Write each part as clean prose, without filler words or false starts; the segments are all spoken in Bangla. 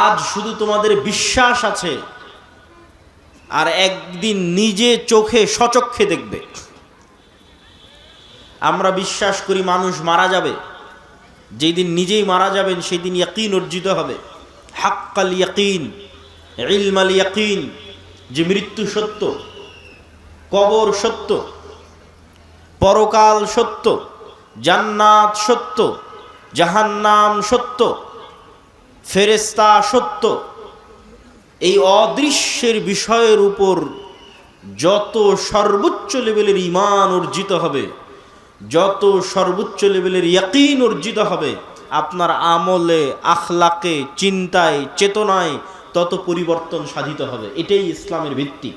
আজ শুধু তোমাদের বিশ্বাস আছে, আর একদিন নিজে চোখে সচক্ষে দেখবে। আমরা বিশ্বাস করি মানুষ মারা যাবে, যেই দিন নিজেই মারা যাবেন সেই দিন ইয়াকিন অর্জিত হবে। হাক্কাল ইয়াকিন, ইলমাল ইয়াকিন, যে মৃত্যু সত্য, কবর সত্য, পরকাল সত্য, জান্নাত সত্য, জাহান্নাম সত্য, ফেরেশতা সত্য। এই অদৃশ্যের বিষয়ের উপর যত সর্বোচ্চ লেভেলের ঈমান অর্জিত হবে, যত সর্বোচ্চ লেভেলের ইয়াকিন অর্জিত হবে, আপনার আমলে, আখলাকে, চিন্তায়, চেতনায় তত পরিবর্তন সাধিত হবে। এটাই ইসলামের ভিত্তি।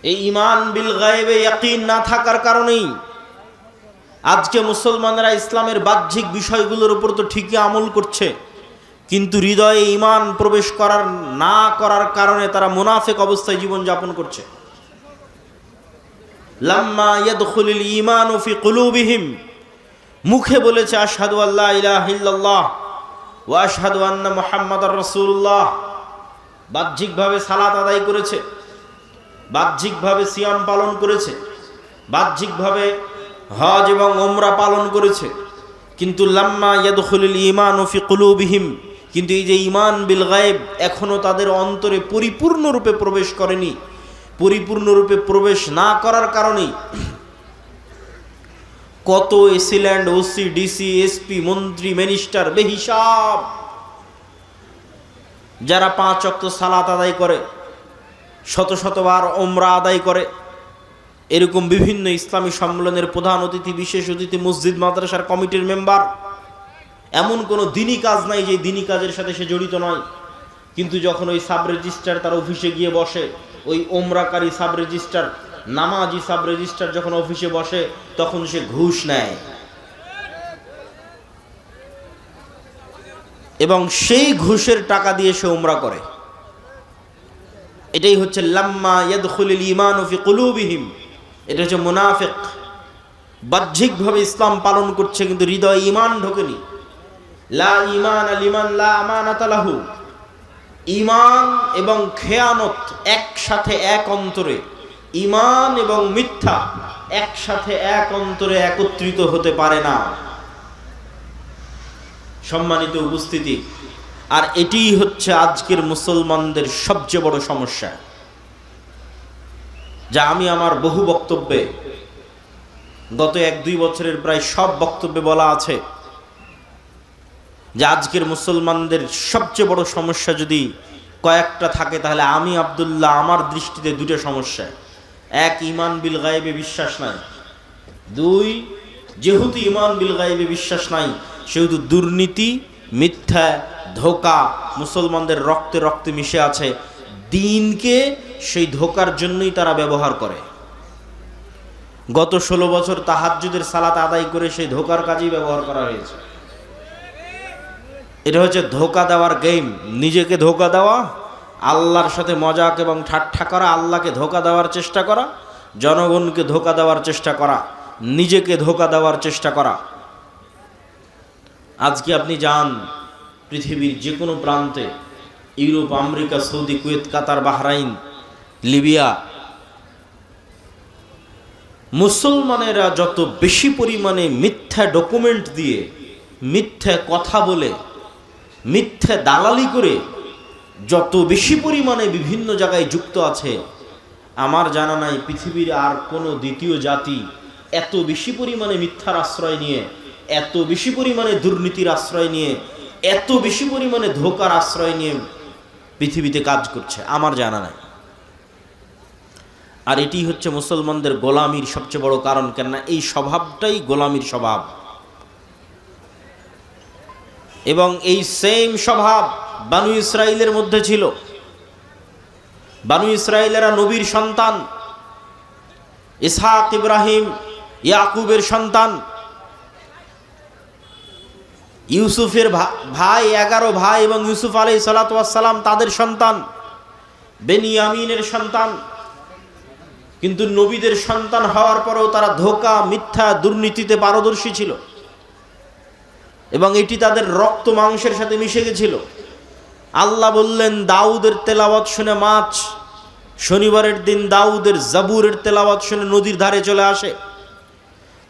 এই ঈমান বিল গায়বে ইয়াকিন না থাকার কারণেই আজকে মুসলমানরা ইসলামের বাহ্যিক বিষয়গুলোর উপর তো ঠিকই আমল করছে, কিন্তু হৃদয়ে ঈমান প্রবেশ না করার কারণে তারা মুনাফিক অবস্থায় জীবনযাপন করছে। লাম্মা ইয়াদখুলুল ঈমানু ফি কুলুবিহিম, মুখে বলেছে আশহাদু আল্লা ইলাহা ইল্লাল্লাহ ওয়া আশহাদু আন্না মুহাম্মাদার রাসূলুল্লাহ, বাহ্যিকভাবে সালাত আদায় করেছে, বাহ্যিকভাবে সিয়াম পালন করেছে, বাহ্যিকভাবে হজ এবং উমরা পালন করেছে, কিন্তু লাম্মা ইয়াদখুলুল ঈমানু ফি কুলুবিহিম, কিন্তু এই যে ঈমান বিল গায়ব এখনো তাদের অন্তরে পরিপূর্ণরূপে প্রবেশ করেনি। পরিপূর্ণরূপে প্রবেশ না করার কারণে কত এসিল্যান্ড, ওসি, ডিসি, এসপি, মন্ত্রী, মিনিস্টার বেহিসাব যারা 5 ওয়াক্ত সালাত আদায় করে, শত শতবার উমরা আদায় করে, এরকম বিভিন্ন ইসলামী সম্মেলনের প্রধান অতিথি, বিশেষ অতিথি, মসজিদ মাদ্রাসার কমিটির মেম্বার, এমন কোনো দিনই কাজ নাই যে দিনই কাজের সাথে সে জড়িত নয়। কিন্তু যখন ওই সাব রেজিস্ট্রার তার অফিসে গিয়ে বসে, ওই ওমরাকারী সাব রেজিস্ট্রার, নামাজি সাব রেজিস্ট্রার যখন অফিসে বসে, তখন সে ঘুষ নেয় এবং সেই ঘুষের টাকা দিয়ে সে উমরা করে। এটাই হচ্ছে লাম্মা ইয়াদখুলুল ঈমানু ফি কুলুবিহিম। এটা হচ্ছে মুনাফিক, বাহ্যিকভাবে ইসলাম পালন করছে কিন্তু হৃদয়ে ঈমান ঢোকেনি। লা ঈমান লিমান লা আমানাতা লাহু, ঈমান এবং খেয়ানত একসাথে এক অন্তরে, ঈমান এবং মিথ্যা একসাথে এক অন্তরে একত্রিত হতে পারে না। সম্মানিত উপস্থিতি, আর এটিই হচ্ছে আজকের মুসলমানদের সবচেয়ে বড় সমস্যা, যা আমি আমার বহু বক্তব্যে, গত 1-2 বছরের প্রায় সব বক্তব্যে বলা আছে, যে আজকের মুসলমানদের সবচেয়ে বড় সমস্যা যদি কয়েকটা থাকে, তাহলে আমি আব্দুল্লাহ আমার দৃষ্টিতে 2টা সমস্যা। 1, ঈমান বিল গায়বে বিশ্বাস নাই। 2, যেহেতু ঈমান বিল গায়বে বিশ্বাস নাই, সেহেতু দুর্নীতি, মিথ্যা, ধোঁকা মুসলমানদের রক্তে রক্তে মিশে আছে। দিনকে সেই ধোঁকার জন্যই তারা ব্যবহার করে। গত 16 বছর তাহাজ্জুদের সালাত আদায় করে সেই ধোঁকার কাজেই ব্যবহার করা হয়েছে। এটা হচ্ছে ধোঁকা দেওয়ার গেম। নিজেকে ধোঁকা দেওয়া, আল্লাহর সাথে মজাক এবং ঠাট্টা করা, আল্লাহকে ধোঁকা দেওয়ার চেষ্টা করা, জনগণকে ধোঁকা দেওয়ার চেষ্টা করা, নিজেকে ধোঁকা দেওয়ার চেষ্টা করা। আজকে আপনি যান পৃথিবীর যে কোনো প্রান্তে, ইউরোপ, আমেরিকা, সৌদি, কুয়েত, কাতার, বাহরাইন, লিবিয়া, মুসলমানেরা যত বেশি পরিমাণে মিথ্যা ডকুমেন্ট দিয়ে, মিথ্যা কথা বলে, মিথ্যা দালালি করে যত বেশি পরিমাণে বিভিন্ন জায়গায় যুক্ত আছে, আমার জানা নাই পৃথিবীর আর কোনো দ্বিতীয় জাতি এত বেশি পরিমাণে মিথ্যার আশ্রয় নিয়ে, এত বেশি পরিমাণে দুর্নীতির আশ্রয় নিয়ে, এত বেশি পরিমাণে ধোঁকার আশ্রয় নিয়ে পৃথিবীতে কাজ করছে, আমার জানা নাই। আর এটি হচ্ছে মুসলমানদের গোলামির সবচেয়ে বড় কারণ। কেননা এই স্বভাবটাই গোলামির স্বভাব, এবং এই সেম স্বভাব বানু ইসরাইলের মধ্যে ছিল। বানু ইসরাইলেরা নবীর সন্তান, ইসহাক, ইব্রাহিম, ইয়াকুবের সন্তান, ইউসুফের ভাই, 11 ভাই, এবং ইউসুফ আলাইহিস সালাতু ওয়াস সালাম তাদের সন্তান, বেনিয়ামিনের সন্তান। কিন্তু নবীদের সন্তান হওয়ার পরেও তারা ধোঁকা, মিথ্যা, দুর্নীতিতে পারদর্শী ছিল। এবং এটি তাদের রক্ত মাংসের সাথে মিশে গেছিল। আল্লাহ বললেন, দাউদের তেলাওয়াত শুনে মাছ শনিবারের দিন দাউদের জাবুরের তেলাওয়াত শুনে নদীর ধারে চলে আসে।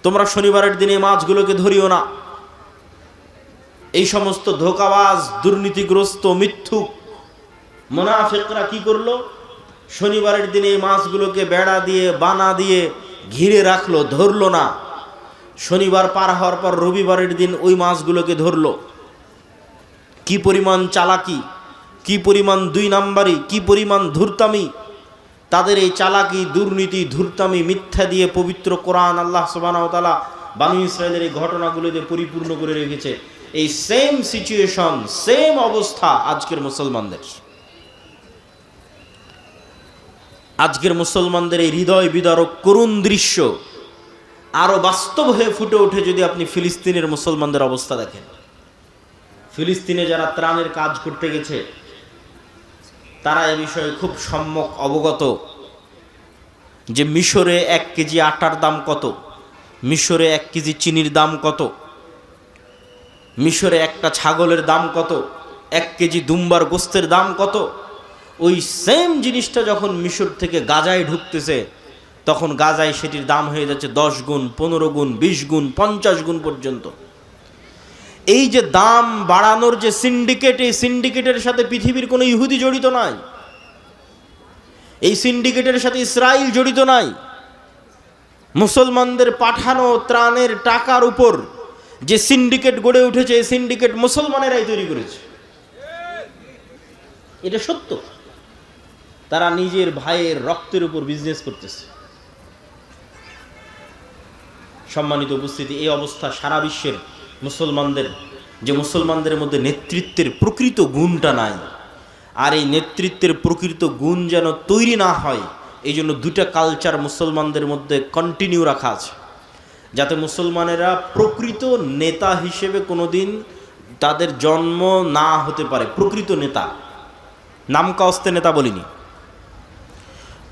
তোমরা শনিবারের দিনে মাছগুলোকে ধরিও না। এই সমস্ত ধোঁকাবাজ, দুর্নীতিগ্রস্ত, মিথ্যুক মুনাফিকরা কি করলো? শনিবারের দিনে এই মাছগুলোকে বেড়া দিয়ে, বানা দিয়ে ঘিরে রাখলো, ধরলো না। শনিবার পার হওয়ার পর রবিবারের দিন ওই মাছগুলোকে ধরলো। কি পরিমাণ চালাকি, কি পরিমাণ দুই নাম্বারি, কি পরিমাণ ধূর্তামি! তাদের এই চালাকি, দুর্নীতি, ধূর্তামি, মিথ্যা দিয়ে পবিত্র কোরআন আল্লাহ সুবহানাহু ওয়া তাআলা বানু ইসরায়েলের এই ঘটনাগুলো দিয়ে পরিপূর্ণ করে রেখেছে। এই সেম সিচুয়েশন, সেম অবস্থা আজকের মুসলমানদের। আজকের মুসলমানদের এই হৃদয় বিদারক করুণ দৃশ্য আরো বাস্তব হয়ে ফুটে ওঠে যদি আপনি ফিলিস্তিনের মুসলমানদের অবস্থা দেখেন। ফিলিস্তিনে যারা ত্রাণের কাজ করতে গেছে তারা এ বিষয়ে খুব সম্যক অবগত যে মিশরে 1 কেজি আটার দাম কত, মিশরে 1 কেজি চিনির দাম কত, মিশরে একটা ছাগলের দাম কত, 1 কেজি দুম্বার গোস্তের দাম কত। ওই সেম জিনিসটা যখন মিশর থেকে গাজায় ঢুকতেছে তখন গাজায় সেটির দাম হয়ে যাচ্ছে 10 গুণ, 15 গুণ, 20 গুণ, 50 গুণ পর্যন্ত। এই যে দাম বাড়ানোর যে সিন্ডিকেট, এই সিন্ডিকেটের সাথে পৃথিবীর কোনো ইহুদি জড়িত নাই, এই সিন্ডিকেটের সাথে ইসরায়েল জড়িত নাই। মুসলমানদের পাঠানো ত্রাণের টাকার উপর যে সিন্ডিকেট গড়ে উঠেছে, এই সিন্ডিকেট মুসলমানেরাই তৈরি করেছে। এটা সত্য। তারা নিজের ভাইয়ের রক্তের উপর বিজনেস করতেছে। সম্মানিত উপস্থিতি, এই অবস্থা সারা বিশ্বের মুসলমানদের, যে মুসলমানদের মধ্যে নেতৃত্বের প্রকৃত গুণটা নাই, আর এই নেতৃত্বের প্রকৃত গুণ যেন তৈরি না হয় এই জন্য 2টা কালচার মুসলমানদের মধ্যে কন্টিনিউ রাখা আছে, যাতে মুসলমানেরা প্রকৃত নেতা হিসেবে কোনোদিন তাদের জন্ম না হতে পারে। প্রকৃত নেতা, নামকাওস্তে নেতা বলিনি,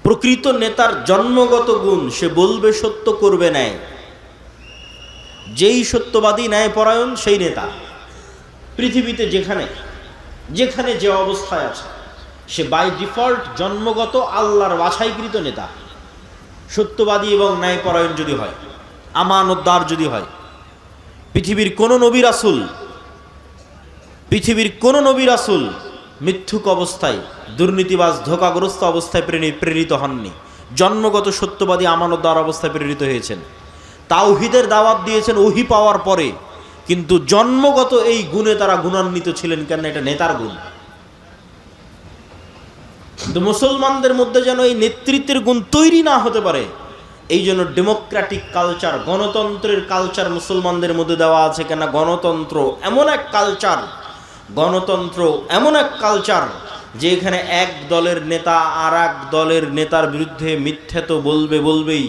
প্রকৃত নেতার জন্মগত গুণ, সে বলবে সত্য, করবে ন্যায়। যেই সত্যবাদী, ন্যায়পরায়ণ, সেই নেতা। পৃথিবীতে যেখানে যেখানে যে অবস্থায় আছে সে বাই ডিফল্ট জন্মগত আল্লাহর বাছাইকৃত নেতা। সত্যবাদী এবং ন্যায়পরায়ণ যদি হয়, আমানতদার যদি হয়। পৃথিবীর কোন নবী রাসূল মিথ্যুক অবস্থায়, দুর্নীতিবাজ, ধোঁকাগ্রস্ত অবস্থায় প্রেরিত হননি। জন্মগত সত্যবাদী, আমানতদার অবস্থায় প্রেরিত হয়েছেন। তাওহীদের দাওয়াত দিয়েছেন ওহী পাওয়ার পরে, কিন্তু জন্মগত এই গুণে তারা গুণান্বিত ছিলেন। কেন? এটা নেতার গুণ। কিন্তু মুসলমানদের মধ্যে যেন এই নেতৃত্বের গুণ তৈরি না হতে পারে, এই জন্য ডেমোক্রেটিক কালচার, গণতন্ত্রের কালচার মুসলমানদের মধ্যে দেওয়া আছে। কেন? গণতন্ত্র এমন এক কালচার যে এখানে এক দলের নেতা আর এক দলের নেতার বিরুদ্ধে মিথ্যা তো বলবেই।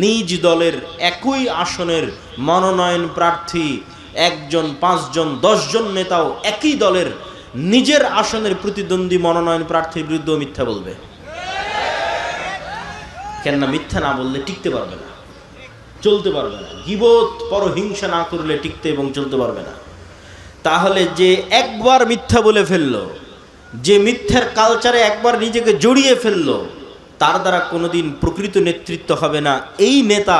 নিজ দলের একই আসনের মনোনয়ন প্রার্থী 1 জন, 5 জন, 10 জন নেতাও একই দলের নিজের আসনের প্রতিদ্বন্দ্বী মনোনয়ন প্রার্থীর বিরুদ্ধে মিথ্যা বলবে। কেননা মিথ্যা না বললে টিকতে পারবে না, চলতে পারবে না। গীবত, পরহিংসা না করলে টিকতে এবং চলতে পারবে না। তাহলে যে একবার মিথ্যা বলে ফেললো, যে মিথ্যার কালচারে একবার নিজেকে জড়িয়ে ফেললো, তার দ্বারা কোনোদিন প্রকৃত নেতৃত্ব হবে না। এই নেতা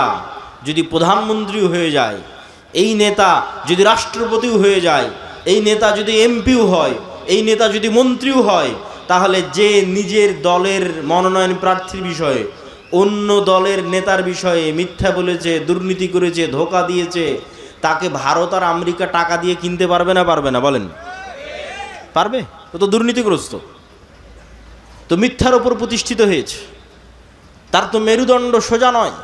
যদি প্রধানমন্ত্রী হয়ে যায়, এই নেতা যদি রাষ্ট্রপতিও হয়ে যায়, এই নেতা যদি এমপিও হয়, এই নেতা যদি মন্ত্রীও হয়, তাহলে যে নিজের দলের মনোনয়ন প্রার্থীর বিষয়ে অন্য দলের নেতার বিষয়ে মিথ্যা বলেছে, দুর্নীতি করেছে, ধোঁকা দিয়েছে, তাকে ভারত আর আমেরিকা টাকা দিয়ে কিনতে পারবে না? বলেন, পারবে? ও তো দুর্নীতিগ্রস্ত, তো মিথ্যার ওপর প্রতিষ্ঠিত হয়েছে, তার তো মেরুদণ্ড সোজা নয়।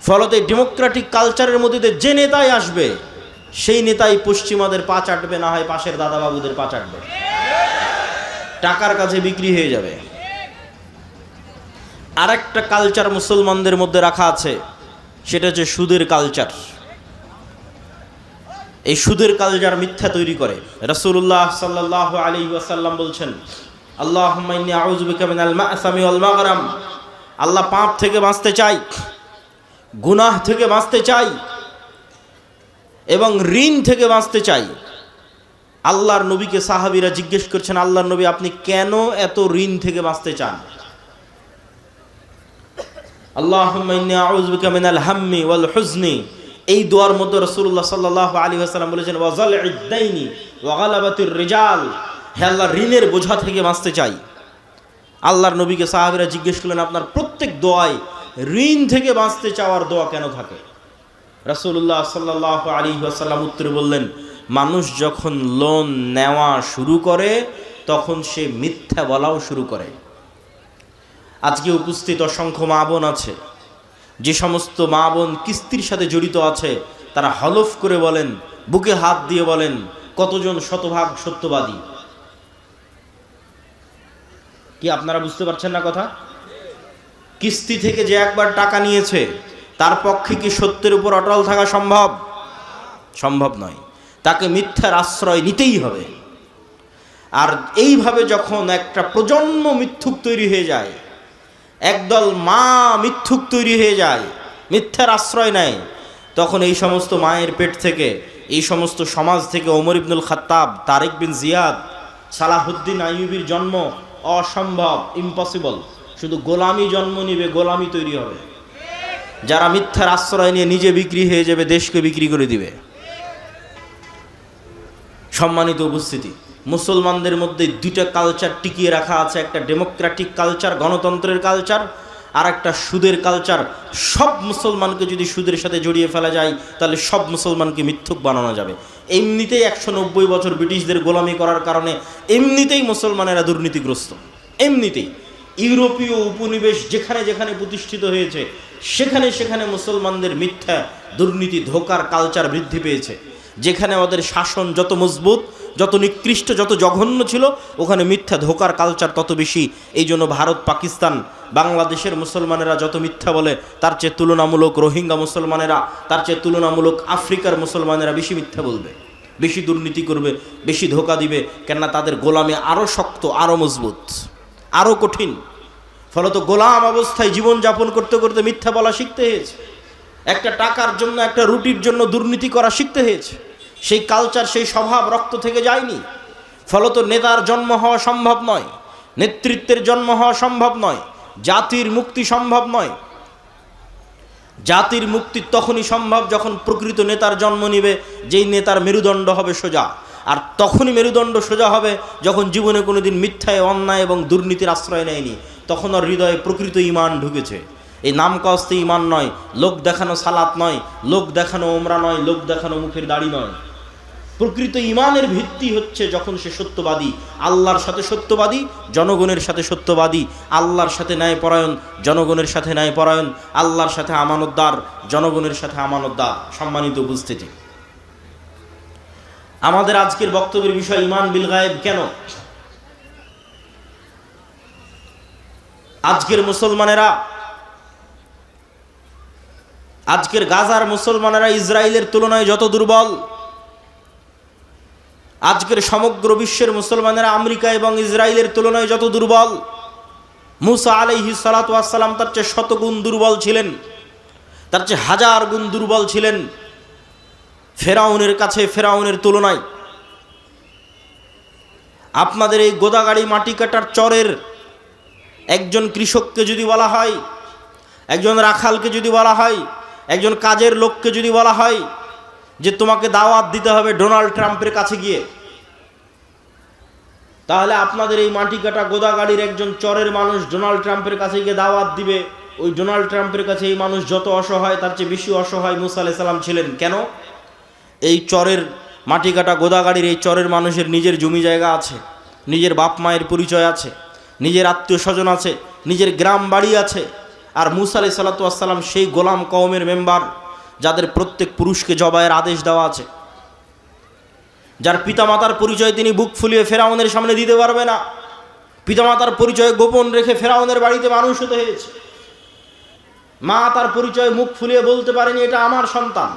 ফলত এই ডেমোক্রেটিক কালচারের মধ্যে যে নেতাই আসবে, সেই নেতাই পশ্চিমাদের পা চাটবে, না হয় পাশের দাদাবাবুদের পা চাটবে, টাকার কাছে বিক্রি হয়ে যাবে। আরেকটা কালচার মুসলমানদের মধ্যে রাখা আছে, সেটা হচ্ছে সুদের কালচার। এই সুদের কালচার মিথ্যা তৈরি করে। রাসূলুল্লাহ সাল্লাল্লাহু আলাইহি ওয়াসাল্লাম বলছেন, আল্লাহুম্মা ইন্নী আউযু বিকা মিনাল মা'সামি ওয়াল মাগরাম। আল্লাহ, পাপ থেকে বাঁচতে চাই, গুনাহ থেকে বাঁচতে চাই, এবং ঋণ থেকে বাঁচতে চাই। আল্লাহর নবীকে সাহাবীরা জিজ্ঞেস করছেন, আল্লাহর নবী আপনি কেন এত ঋণ থেকে বাঁচতে চান? আল্লাহুম্মা ইন্নী আউযু বিকা মিনাল হাম্মি ওয়াল হুজনি, এই দোয়ার মধ্যে রাসূলুল্লাহ সাল্লাল্লাহু আলাইহি ওয়াসাল্লাম বলেছেন ওয়া যালঈদ দাইনি ওয়া গালাবাতির রিজাল, হে আল্লাহ ঋণের বোঝা থেকে বাঁচতে চাই। আল্লাহর নবীকে সাহাবীরা জিজ্ঞেস করলেন আপনার প্রত্যেক দোয়ায় ঋণ থেকে বাঁচতে চাওয়ার দোয়া কেন থাকে? রাসূলুল্লাহ সাল্লাল্লাহু আলাইহি ওয়াসাল্লাম উত্তরে বললেন, মানুষ যখন লোন নেওয়া শুরু করে তখন সে মিথ্যা বলাও শুরু করে। আজকে উপস্থিত অসংখ্য মা বোন আছে, যে সমস্ত মা বোন কিস্তির সাথে জড়িত আছে তারা হলফ করে বলেন, বুকে হাত দিয়ে বলেন, কতজন শতভাগ সত্যবাদী? কি আপনারা বুঝতে পারছেন না কথা? কিস্তি থেকে যে একবার টাকা নিয়েছে তার পক্ষে কি সত্যের উপর অটল থাকা সম্ভব? সম্ভব নয়। তাকে মিথ্যার আশ্রয় নিতেই হবে। আর এইভাবে যখন একটা প্রজন্ম মিথ্যুক তৈরি হয়ে যায়, একদল মা মিথ্যুক তৈরি হয়ে যায়, মিথ্যার আশ্রয় নেয়, তখন এই সমস্ত মায়ের পেট থেকে, এই সমস্ত সমাজ থেকে ওমর ইবনুল খাত্তাব, তারেক বিন জিয়াদ, সালাহুদ্দিন আইয়ুবীর জন্ম অসম্ভব, ইম্পসিবল। শুধু গোলামি জন্ম নিবে, গোলামি তৈরি হবে। যারা মিথ্যার আশ্রয় নিয়ে নিজে বিক্রি হয়ে যাবে, দেশকে বিক্রি করে দিবে। সম্মানিত উপস্থিতি, মুসলমানদের মধ্যে দুইটা কালচার টিকিয়ে রাখা আছে, একটা ডেমোক্রেটিক কালচার, গণতন্ত্রের কালচার, আর একটা সুদের কালচার। সব মুসলমানকে যদি সুদের সাথে জড়িয়ে ফেলা যায় তাহলে সব মুসলমানকে মিথ্যুক বানানো যাবে। এমনিতেই 190 বছর ব্রিটিশদের গোলামি করার কারণে এমনিতেই মুসলমানেরা দুর্নীতিগ্রস্ত। এমনিতেই ইউরোপীয় উপনিবেশ যেখানে যেখানে প্রতিষ্ঠিত হয়েছে সেখানে সেখানে মুসলমানদের মিথ্যা, দুর্নীতি, ধোঁকার কালচার বৃদ্ধি পেয়েছে। যেখানে আমাদের শাসন যত মজবুত, যত নিকৃষ্ট, যত জঘন্য ছিল, ওখানে মিথ্যা ধোঁকার কালচার তত বেশি। এই জন্য ভারত, পাকিস্তান, বাংলাদেশের মুসলমানেরা যত মিথ্যা বলে তার চেয়ে তুলনামূলক রোহিঙ্গা মুসলমানেরা, তার চেয়ে তুলনামূলক আফ্রিকার মুসলমানেরা বেশি মিথ্যা বলবে, বেশি দুর্নীতি করবে, বেশি ধোঁকা দিবে। কেননা তাদের গোলামি আরও শক্ত, আরও মজবুত, আরও কঠিন। ফলত গোলাম অবস্থায় জীবনযাপন করতে করতে মিথ্যা বলা শিখতে হয়েছে। একটা টাকার জন্য, একটা রুটির জন্য দুর্নীতি করা শিখতে হয়েছে। সেই কালচার, সেই স্বভাব রক্ত থেকে যায়নি। ফলত নেতার জন্ম হওয়া সম্ভব নয়, নেতৃত্বের জন্ম হওয়া সম্ভব নয়, জাতির মুক্তি সম্ভব নয়। জাতির মুক্তি তখনই সম্ভব যখন প্রকৃত নেতার জন্ম নিবে, যেই নেতার মেরুদণ্ড হবে সোজা। আর তখনই মেরুদণ্ড সোজা হবে যখন জীবনে কোনোদিন মিথ্যায়, অন্যায় এবং দুর্নীতির আশ্রয় নেয়নি। তখন ওর হৃদয়ে প্রকৃত ঈমান ঢুকেছে। এই নাম কাস্তে ঈমান নয়, লোক দেখানো সালাত নয়, লোক দেখানো ওমরা নয়, লোক দেখানো মুখের দাড়ি নয়। প্রকৃত ঈমানের ভিত্তি হচ্ছে যখন সে সত্যবাদী, আল্লাহর সাথে সত্যবাদী, জনগণের সাথে সত্যবাদী, আল্লাহর সাথে ন্যায়পরায়ণ, জনগণের সাথে ন্যায়পরায়ণ, আল্লাহর সাথে আমানতদার, জনগণের সাথে আমানতদার। সম্মানিত উপস্থিতি, আমাদের আজকের বক্তব্যের বিষয় ঈমান বিল গায়েব। কেন আজকের মুসলমানেরা, আজকের গাজার মুসলমানেরা ইসরায়েলের তুলনায় যত দুর্বল, আজকের সমগ্র বিশ্বের মুসলমানেরা আমেরিকা এবং ইসরায়েলের তুলনায় যত দুর্বল, মুসা আলাইহিস সালাতু ওয়াস সালাম তার চেয়ে শতগুণ দুর্বল ছিলেন, তার চেয়ে হাজার গুণ দুর্বল ছিলেন ফেরাউনের কাছে, ফেরাউনের তুলনায়। আপনাদের এই গোদাগাড়ি মাটি কাটার চরের একজন কৃষককে যদি বলা হয়, একজন রাখালকে যদি বলা হয়, একজন কাজের লোককে যদি বলা হয় যে তোমাকে দাওয়াত দিতে হবে ডোনাল্ড ট্রাম্পের কাছে গিয়ে, তাহলে আপনাদের এই মাটি কাটা গোদাগাড়ির একজন চরের মানুষ ডোনাল্ড ট্রাম্পের কাছে গিয়ে দাওয়াত দিবে। ওই ডোনাল্ড ট্রাম্পের কাছে এই মানুষ যত অসহায় তার চেয়ে বেশি অসহায় মুসা আলাইহিস সালাম ছিলেন। কেন? এই চরের মাটি কাটা গোদাগাড়ির এই চরের মানুষের নিজের জমি জায়গা আছে, নিজের বাপ মায়ের পরিচয় আছে, নিজের আত্মীয় স্বজন আছে, নিজের গ্রাম বাড়ি আছে। আর মুসা আলাইহিস সালাতু ওয়াস সালাম সেই গোলাম কওমের মেম্বার, যাদের প্রত্যেক পুরুষকে জবাইয়ের আদেশ দেওয়া আছে, যার পিতামাতার পরিচয় তিনি বুক ফুলিয়ে ফেরাউনের সামনে দিতে পারবে না, পিতামাতার পরিচয় গোপন রেখে ফেরাউনের বাড়িতে মানুষ হতে হয়েছে। মা তার পরিচয় মুখ ফুলিয়ে বলতে পারেনি এটা আমার সন্তান।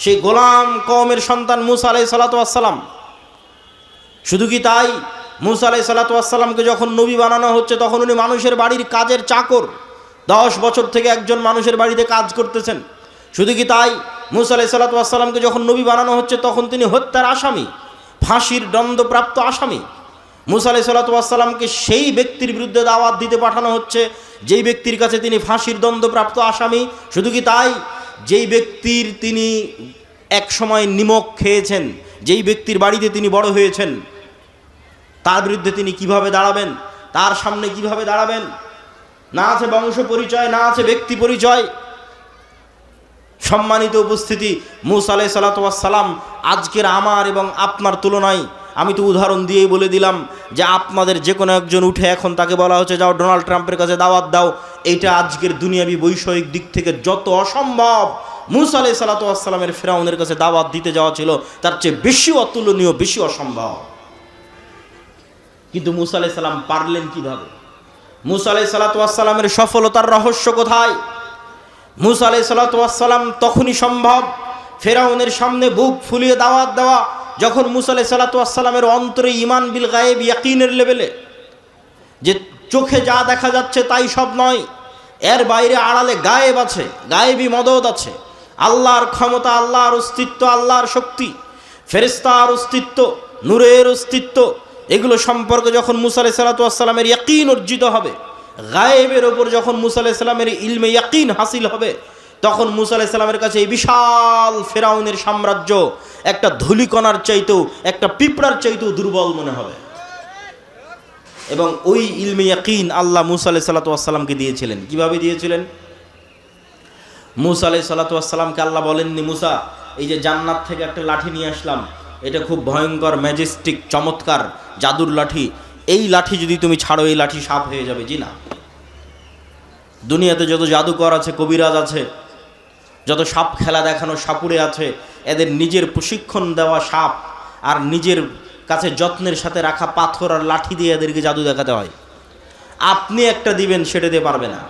সেই গোলাম কওমের সন্তান মুসা আলাইহিস সালাতু ওয়াস সালাম। শুধু কি তাই, মুসা আলাইহিস সালাতু ওয়াস সালামকে যখন নবী বানানো হচ্ছে তখন উনি মানুষের বাড়ির কাজের চাকর, 10 বছর থেকে একজন মানুষের বাড়িতে কাজ করতেছেন। শুধু কি তাই, মুসা আলাইহিস সালাতু ওয়াস সালামকে যখন নবী বানানো হচ্ছে তখন তিনি হত্যার আসামি, ফাঁসির দণ্ডপ্রাপ্ত আসামি। মুসা আলাইহিস সালাতু ওয়াস সালামকে সেই ব্যক্তির বিরুদ্ধে দাওয়াত দিতে পাঠানো হচ্ছে যেই ব্যক্তির কাছে তিনি ফাঁসির দণ্ডপ্রাপ্ত আসামি। শুধু কি তাই, যেই ব্যক্তির তিনি এক সময় নিমক খেয়েছেন, যেই ব্যক্তির বাড়িতে তিনি বড় হয়েছেন, তার বিরুদ্ধে তিনি কিভাবে দাঁড়াবেন, তার সামনে কিভাবে দাঁড়াবেন? না আছে বংশ পরিচয়, না আছে ব্যক্তি পরিচয়। সম্মানিত উপস্থিতি, মুসা আলাইহিস সালাতু ওয়াস সালাম আজকের আমার এবং আপনার তুলনায়, আমি তো উদাহরণ দিয়েই বলে দিলাম যে আপনাদের যে কোনো একজন উঠে এখন তাকে বলা হচ্ছে যাও ডোনাল্ড ট্রাম্পের কাছে দাওয়াত দাও, এইটা আজকের দুনিয়াবি বৈষয়িক দিক থেকে যত অসম্ভব, মুসা আলাইহিস সালাতু ওয়াস সালামের ফিরআউনের কাছে দাওয়াত দিতে যাওয়া ছিল তার চেয়ে বেশি অতুলনীয়, বেশি অসম্ভব। কিন্তু মুসা আলাইহিস সালাম পারলেন কিভাবে? মুসা আলাইহিস সালাতু ওয়াস সালামের সফলতার রহস্য কোথায়? মুসা আলাইহিস সালাতু ওয়াস সালাম তখনই সম্ভব ফিরআউনের সামনে বুক ফুলিয়ে দাওয়াত দেওয়া যখন মুসা আলাইহিস সালাতু ওয়াস সালামের অন্তরে ঈমান বিল গায়েব, ইয়াকিনের লেভেলে, যে চোখে যা দেখা যাচ্ছে তাই সব নয়, এর বাইরে আড়ালে গায়েব আছে, গায়েবী মদদ আছে, আল্লাহর ক্ষমতা, আল্লাহর অস্তিত্ব, আল্লাহর শক্তি, ফেরেশতার অস্তিত্ব, নূরের অস্তিত্ব, এগুলো সম্পর্কে যখন মুসা আলাইহিস সালাতু ওয়াস সালামের ইয়াকিন অর্জিত হবে, গায়েবের ওপর যখন মুসা আলাইহিস সালামের ইলমে ইয়াকিন হাসিল হবে, তখন মুসা আলাইহিস সালামের কাছে এই বিশাল ফিরআউনের সাম্রাজ্য একটা ধূলিকণার চাইতেও, একটা পিঁপড়ার চাইতেও দুর্বল মনে হবে। এবং ওই ইলমে ইয়াকিন আল্লাহ মুসা আলাইহিস সালাতু ওয়াস সালামকে দিয়েছিলেন। কিভাবে দিয়েছিলেন? মুসা আলাইহিস সালাতু ওয়াস সালামকে আল্লাহ বলেননি, মুসা এই যে জান্নাত থেকে একটা লাঠি নিয়ে আসলাম, এটা খুব ভয়ঙ্কর, ম্যাজেস্টিক, চমৎকার জাদুর লাঠি, এই লাঠি যদি তুমি ছাড়ো এই লাঠি সাপ হয়ে যাবে। জি না, দুনিয়াতে যত জাদুকর আছে, কবিরাজ আছে, যত সাপ খেলা দেখানো সাপুড়ে আছে, এদের নিজের প্রশিক্ষণ দেওয়া সাপ আর নিজের কাছে যত্নের সাথে রাখা পাথর আর লাঠি দিয়ে এদেরকে জাদু দেখাতে হয়। আপনি একটা দিবেন, সেটা দিয়ে পারবে না।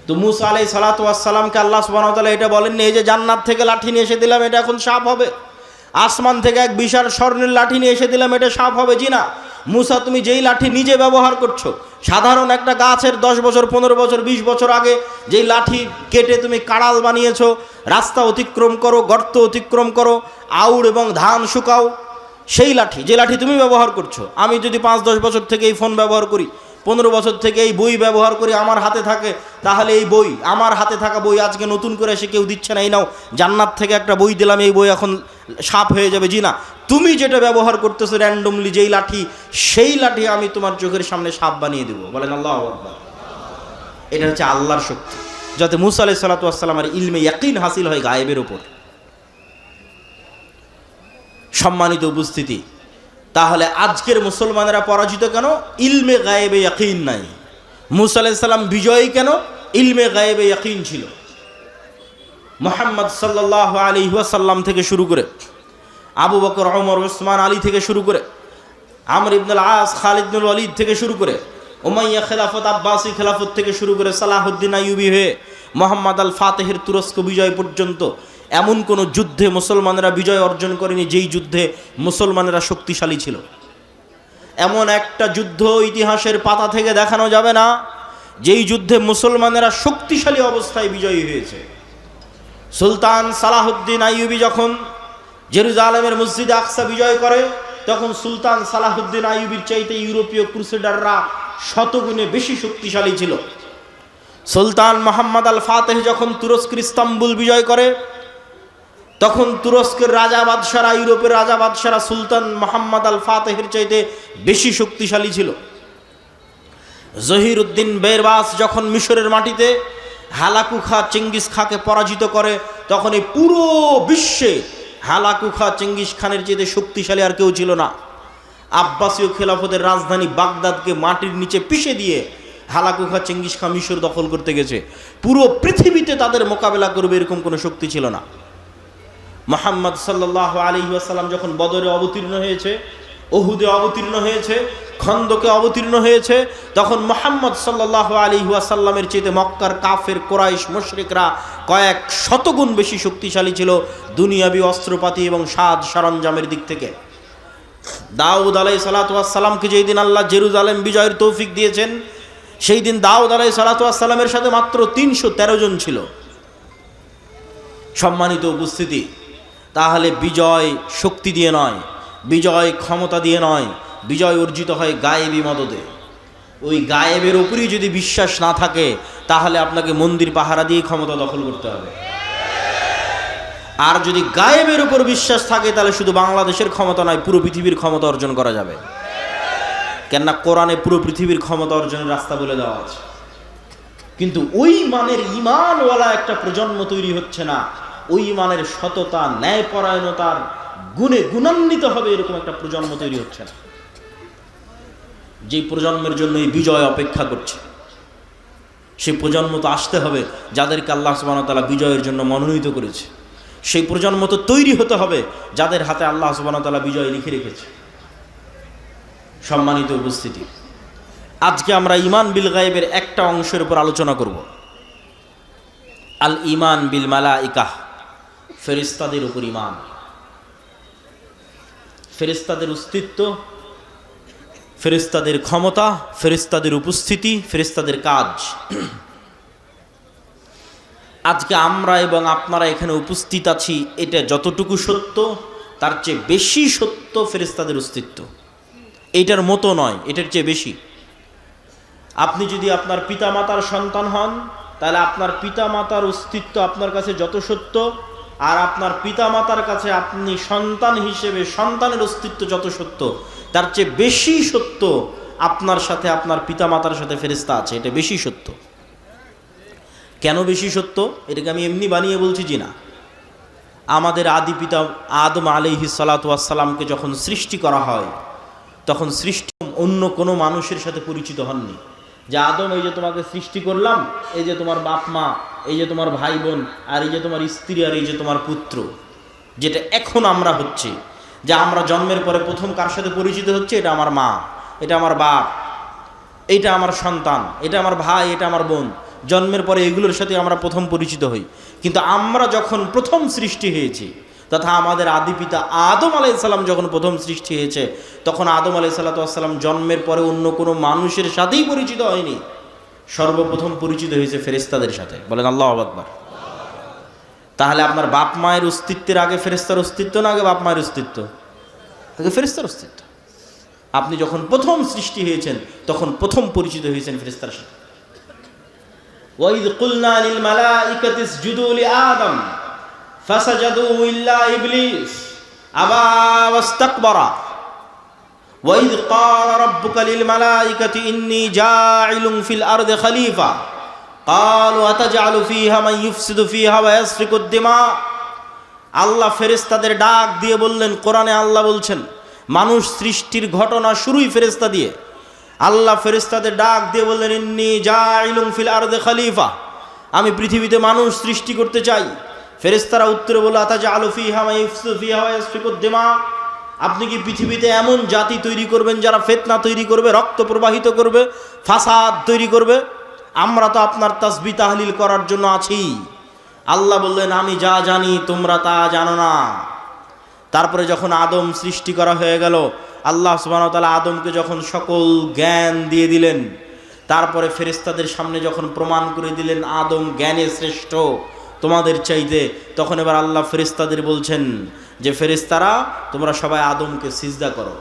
তো মুসা আলাইহিস সালাতু ওয়াস সালামকে আল্লাহ সুবহানাহু ওয়া তাআলা এটা বলেননি এই যে জান্নাত থেকে লাঠি নিয়ে এসে দিলাম এটা এখন সাপ হবে, আসমান থেকে এক বিশাল স্বর্ণের লাঠি নিয়ে এসে দিলাম এটা সাপ হবে। জি না, মুসা তুমি যেই লাঠি নিজে ব্যবহার করছো, সাধারণ একটা গাছের 10 বছর, 15 বছর, 20 বছর আগে যেই লাঠি কেটে তুমি কাড়াল বানিয়েছো, রাস্তা অতিক্রম করো, গর্ত অতিক্রম করো, আউড় এবং ধান শুকাও, সেই লাঠি, যে লাঠি তুমি ব্যবহার করছো, আমি যদি 5-10 বছর থেকে এই ফোন ব্যবহার করি, 15 বছর থেকে এই বই ব্যবহার করি, আমার হাতে থাকে, তাহলে এই বই, আমার হাতে থাকা বই আজকে নতুন করে এসে কেউ দিচ্ছে না, এই নাও জান্নাত থেকে একটা বই দিলাম, এই বই এখন সাপ হয়ে যাবে। জি না, তুমি যেটা ব্যবহার করতেছো র্যান্ডমলি যেই লাঠি, সেই লাঠি আমি তোমার চোখের সামনে সাপ বানিয়ে দেবো। বলেন আল্লাহু আকবার। এটা হচ্ছে আল্লাহর শক্তি, যাতে মুসা আলাইহিস সালাতু ওয়াস সালামের ইলমে ইয়াকিন হাসিল হয় গায়েবের উপর। সম্মানিত উপস্থিতি, তাহলে আজকের মুসলমানেরা পরাজিত কেন? ইলমে গায়েবে ইয়াকিন নাই। মুসা আলাইহিস সালাম বিজয়ী কেন? ইলমে গায়েবে ইয়াকিন ছিল। মুহাম্মদ সাল্লাল্লাহু আলাইহি ওয়াসাল্লাম থেকে শুরু করে, আবু বকর, ওমর, উসমান, আলী থেকে শুরু করে, আমর ইবনুল আস, খালিদ ইবনুল ওয়ালিদ থেকে শুরু করে, উমাইয়া খেলাফত, আব্বাসী খেলাফত থেকে শুরু করে সালাহুদ্দিন আইয়ুবী হয়ে মোহাম্মদ আল ফাতেহের তুরস্ক বিজয় পর্যন্ত এমন কোনো যুদ্ধে মুসলমানেরা বিজয় অর্জন করেনি যেই যুদ্ধে মুসলমানেরা শক্তিশালী ছিল। এমন একটা যুদ্ধ ইতিহাসের পাতা থেকে দেখানো যাবে না যেই যুদ্ধে মুসলমানেরা শক্তিশালী অবস্থায় বিজয়ী হয়েছে। সুলতান সালাহুদ্দিন আইয়ুবী যখন জেরুজালেমের মসজিদে আকসা বিজয় করে, তখন সুলতান সালাহুদ্দিন আইয়ুবীর চাইতে ইউরোপীয় ক্রুসেডাররা শতগুণে বেশি শক্তিশালী ছিল। সুলতান মোহাম্মদ আল ফাতেহ যখন তুরস্কের ইস্তাম্বুল বিজয় করে, তখন তুরস্কের রাজা বাদশারা, ইউরোপের রাজা বাদশারা সুলতান মোহাম্মদ আল ফাতেহের চাইতে বেশি শক্তিশালী ছিল। জহিরুদ্দিন বেরবাস যখন মিশরের মাটিতে হালাকু খা চেঙ্গিস খাকে পরাজিত করে, তখন এই পুরো বিশ্বে হালাকু খা চেঙ্গিস খানের চাইতে শক্তিশালী আর কেউ ছিল না। আব্বাসীয় খেলাফতের রাজধানী বাগদাদকে মাটির নিচে পিষে দিয়ে হালাকু খা চেঙ্গিস খা মিশর দখল করতে গেছে। পুরো পৃথিবীতে তাদের মোকাবেলা করবে এরকম কোনো শক্তি ছিল না। মুহাম্মদ সাল্লাল্লাহু আলাইহি ওয়াসাল্লাম যখন বদরে অবতীর্ণ হয়েছে, উহুদে অবতীর্ণ হয়েছে, খন্দকে অবতীর্ণ হয়েছে, তখন মুহাম্মদ সাল্লাল্লাহু আলাইহি ওয়াসাল্লামের চেয়ে মক্কার কাফের, কোরাইশ, মুশরিকরা কয়েক শতগুণ বেশি শক্তিশালী ছিল দুনিয়াবি অস্ত্রপাতি এবং সাজ সরঞ্জামের দিক থেকে। দাউদ আলাইহিস সালাতু ওয়াস সালামকে যেই দিন আল্লাহ জেরুজালেম বিজয়ের তৌফিক দিয়েছেন, সেই দিন দাউদ আলাইহিস সালাতু ওয়াস সালামের সাথে মাত্র 313 জন ছিল। সম্মানিত উপস্থিতি, তাহলে বিজয় শক্তি দিয়ে নয়, বিজয় ক্ষমতা দিয়ে নয়, বিজয় অর্জিত হয় গায়েবী মদদে। ওই গায়েবের উপরই যদি বিশ্বাস না থাকে তাহলে আপনাকে মন্দির পাহারা দিয়ে ক্ষমতা দখল করতে হবে। আর যদি গায়েবের উপর বিশ্বাস থাকে তাহলে শুধু বাংলাদেশের ক্ষমতা নয়, পুরো পৃথিবীর ক্ষমতা অর্জন করা যাবে। কেননা কোরআনে পুরো পৃথিবীর ক্ষমতা অর্জনের রাস্তা বলে দেওয়া আছে। কিন্তু ওই মানের ঈমানওয়ালা একটা প্রজন্ম তৈরি হচ্ছে না, ওই মানের সততা, ন্যায়পরায়ণতার গুণে গুণান্বিত হবে এরকম একটা প্রজন্ম তৈরি হচ্ছে না, যেই প্রজন্মের জন্য এই বিজয় অপেক্ষা করছে। সেই প্রজন্ম তো আসতে হবে যাদেরকে আল্লাহ সুবহানাহু ওয়া তাআলা বিজয়ের জন্য মনোনীত করেছে। সেই প্রজন্ম তো তৈরি হতে হবে যাদের হাতে আল্লাহ সুবহানাহু ওয়া তাআলা বিজয় লিখে রেখেছে। সম্মানিত উপস্থিতি, আজকে আমরা ঈমান বিল গায়বের একটা অংশের উপর আলোচনা করব, আল ঈমান বিল মালাইকাহ, ফেরেশতাদের উপর ঈমান। ফেরেশতাদের অস্তিত্ব, ফেরেশতাদের ক্ষমতা, ফেরেশতাদের উপস্থিতি, ফেরেশতাদের কাজ। আজকে আমরা এবং আপনারা এখানে উপস্থিত আছি, এটা যতটুকু সত্য তার চেয়ে বেশি সত্য ফেরেশতাদের অস্তিত্ব। এইটার মতো নয়, এটার চেয়ে বেশি। আপনি যদি আপনার পিতামাতার সন্তান হন তাহলে আপনার পিতামাতার অস্তিত্ব আপনার কাছে যত সত্য, আর আপনার পিতামাতার কাছে আপনি সন্তান হিসেবে সন্তানের অস্তিত্ব যত সত্য, তার চেয়ে বেশি সত্য আপনার সাথে আপনার পিতামাতার সাথে ফেরেশতা আছে। এটা বেশি সত্য। কেন বেশি সত্য? এটাকে আমি এমনি বানিয়ে বলছি জি না। আমাদের আদি পিতা আদম আলাইহিস সালাতু ওয়াস সালামকে যখন সৃষ্টি করা হয় তখন সৃষ্টি অন্য কোনো মানুষের সাথে পরিচিত হননি। যে আদম, এই যে তোমাকে সৃষ্টি করলাম, এই যে তোমার বাপ মা, এই যে তোমার ভাই বোন, আর এই যে তোমার স্ত্রী, আর এই যে তোমার পুত্র। যেটা এখন আমরা হচ্ছে, যে আমরা জন্মের পরে প্রথম কার সাথে পরিচিত হচ্ছে, এটা আমার মা, এটা আমার বাপ, এটা আমার সন্তান, এটা আমার ভাই, এটা আমার বোন। জন্মের পরে এগুলোর সাথে আমরা প্রথম পরিচিত হই। কিন্তু আমরা যখন প্রথম সৃষ্টি হয়েছি, তথা আমাদের আদি পিতা আদম আলাইহিস সালাম যখন প্রথম সৃষ্টি হয়েছে, তখন আদম আলাইহিস সালাম জন্মের পরে অন্য কোনো মানুষের সাথেই পরিচিত হয়নি। সর্বপ্রথম পরিচিত হয়েছে ফেরেশতাদের সাথে। বলেন আল্লাহু আকবার। তাহলে আপনার বাপ মায়ের অস্তিত্বের আগে ফেরেশতার অস্তিত্ব না আগে বাপ মায়ের অস্তিত্ব? আগে ফেরেশতার অস্তিত্ব। আপনি যখন প্রথম সৃষ্টি হয়েছেন তখন প্রথম পরিচিত হয়েছেন ফেরেশতার সাথে। ওয়াইদ কুলনা লিল মালাইকাতি ইসজুদু লিআদম ফাসাজাদু ইল্লা ইবলিস আবা ওয়াস্তাকবারা ওয়াইদ ক্বালা রাব্বুকা লিল মালাইকাতি ইন্নী জাইলুন ফিল আরদি খলিফা ক্বালু আতাজআলু ফিহা মান ইউফসিদু ফিহা ওয়া ইয়াসফিকুদ দিমা। আল্লাহ ফেরেশতাদের ডাক দিয়ে বললেন, কোরআনে আল্লাহ বলছেন মানুষ সৃষ্টির ঘটনা শুরুই ফেরেশতা দিয়ে। আল্লাহ ফেরেশতাদের ডাক দিয়ে বললেন, ইন্নী জাইলুন ফিল আরদি খলিফা, আমি পৃথিবীতে মানুষ সৃষ্টি করতে চাই। ফেরেশতারা উত্তরে বলল, আতাজআলু ফিহা মান ইউফসিদু ফিহা ওয়া ইয়াসফিকুদ দিমা, আপনি কি পৃথিবীতে এমন জাতি তৈরি করবেন যারা ফিতনা তৈরি করবে, রক্ত প্রবাহিত করবে, ফাসাদ তৈরি করবে? আমরা তো আপনার তাসবিহ তাহলিল করার জন্য আছি। আল্লাহ বললেন, আমি যা জানি তোমরা তা জানো না। তারপরে যখন আদম সৃষ্টি করা হয়ে গেল, আল্লাহ সুবহানাহু ওয়া তাআলা আদমকে যখন সকল জ্ঞান দিয়ে দিলেন, তারপরে ফেরেশতাদের সামনে যখন প্রমাণ করে দিলেন আদম জ্ঞানে শ্রেষ্ঠ তোমাদের চাইতে, তখন এবার আল্লাহ ফেরেশতাদের বলছেন যে ফেরেশতারা তোমরা সবাই আদমকে সিজদা করো।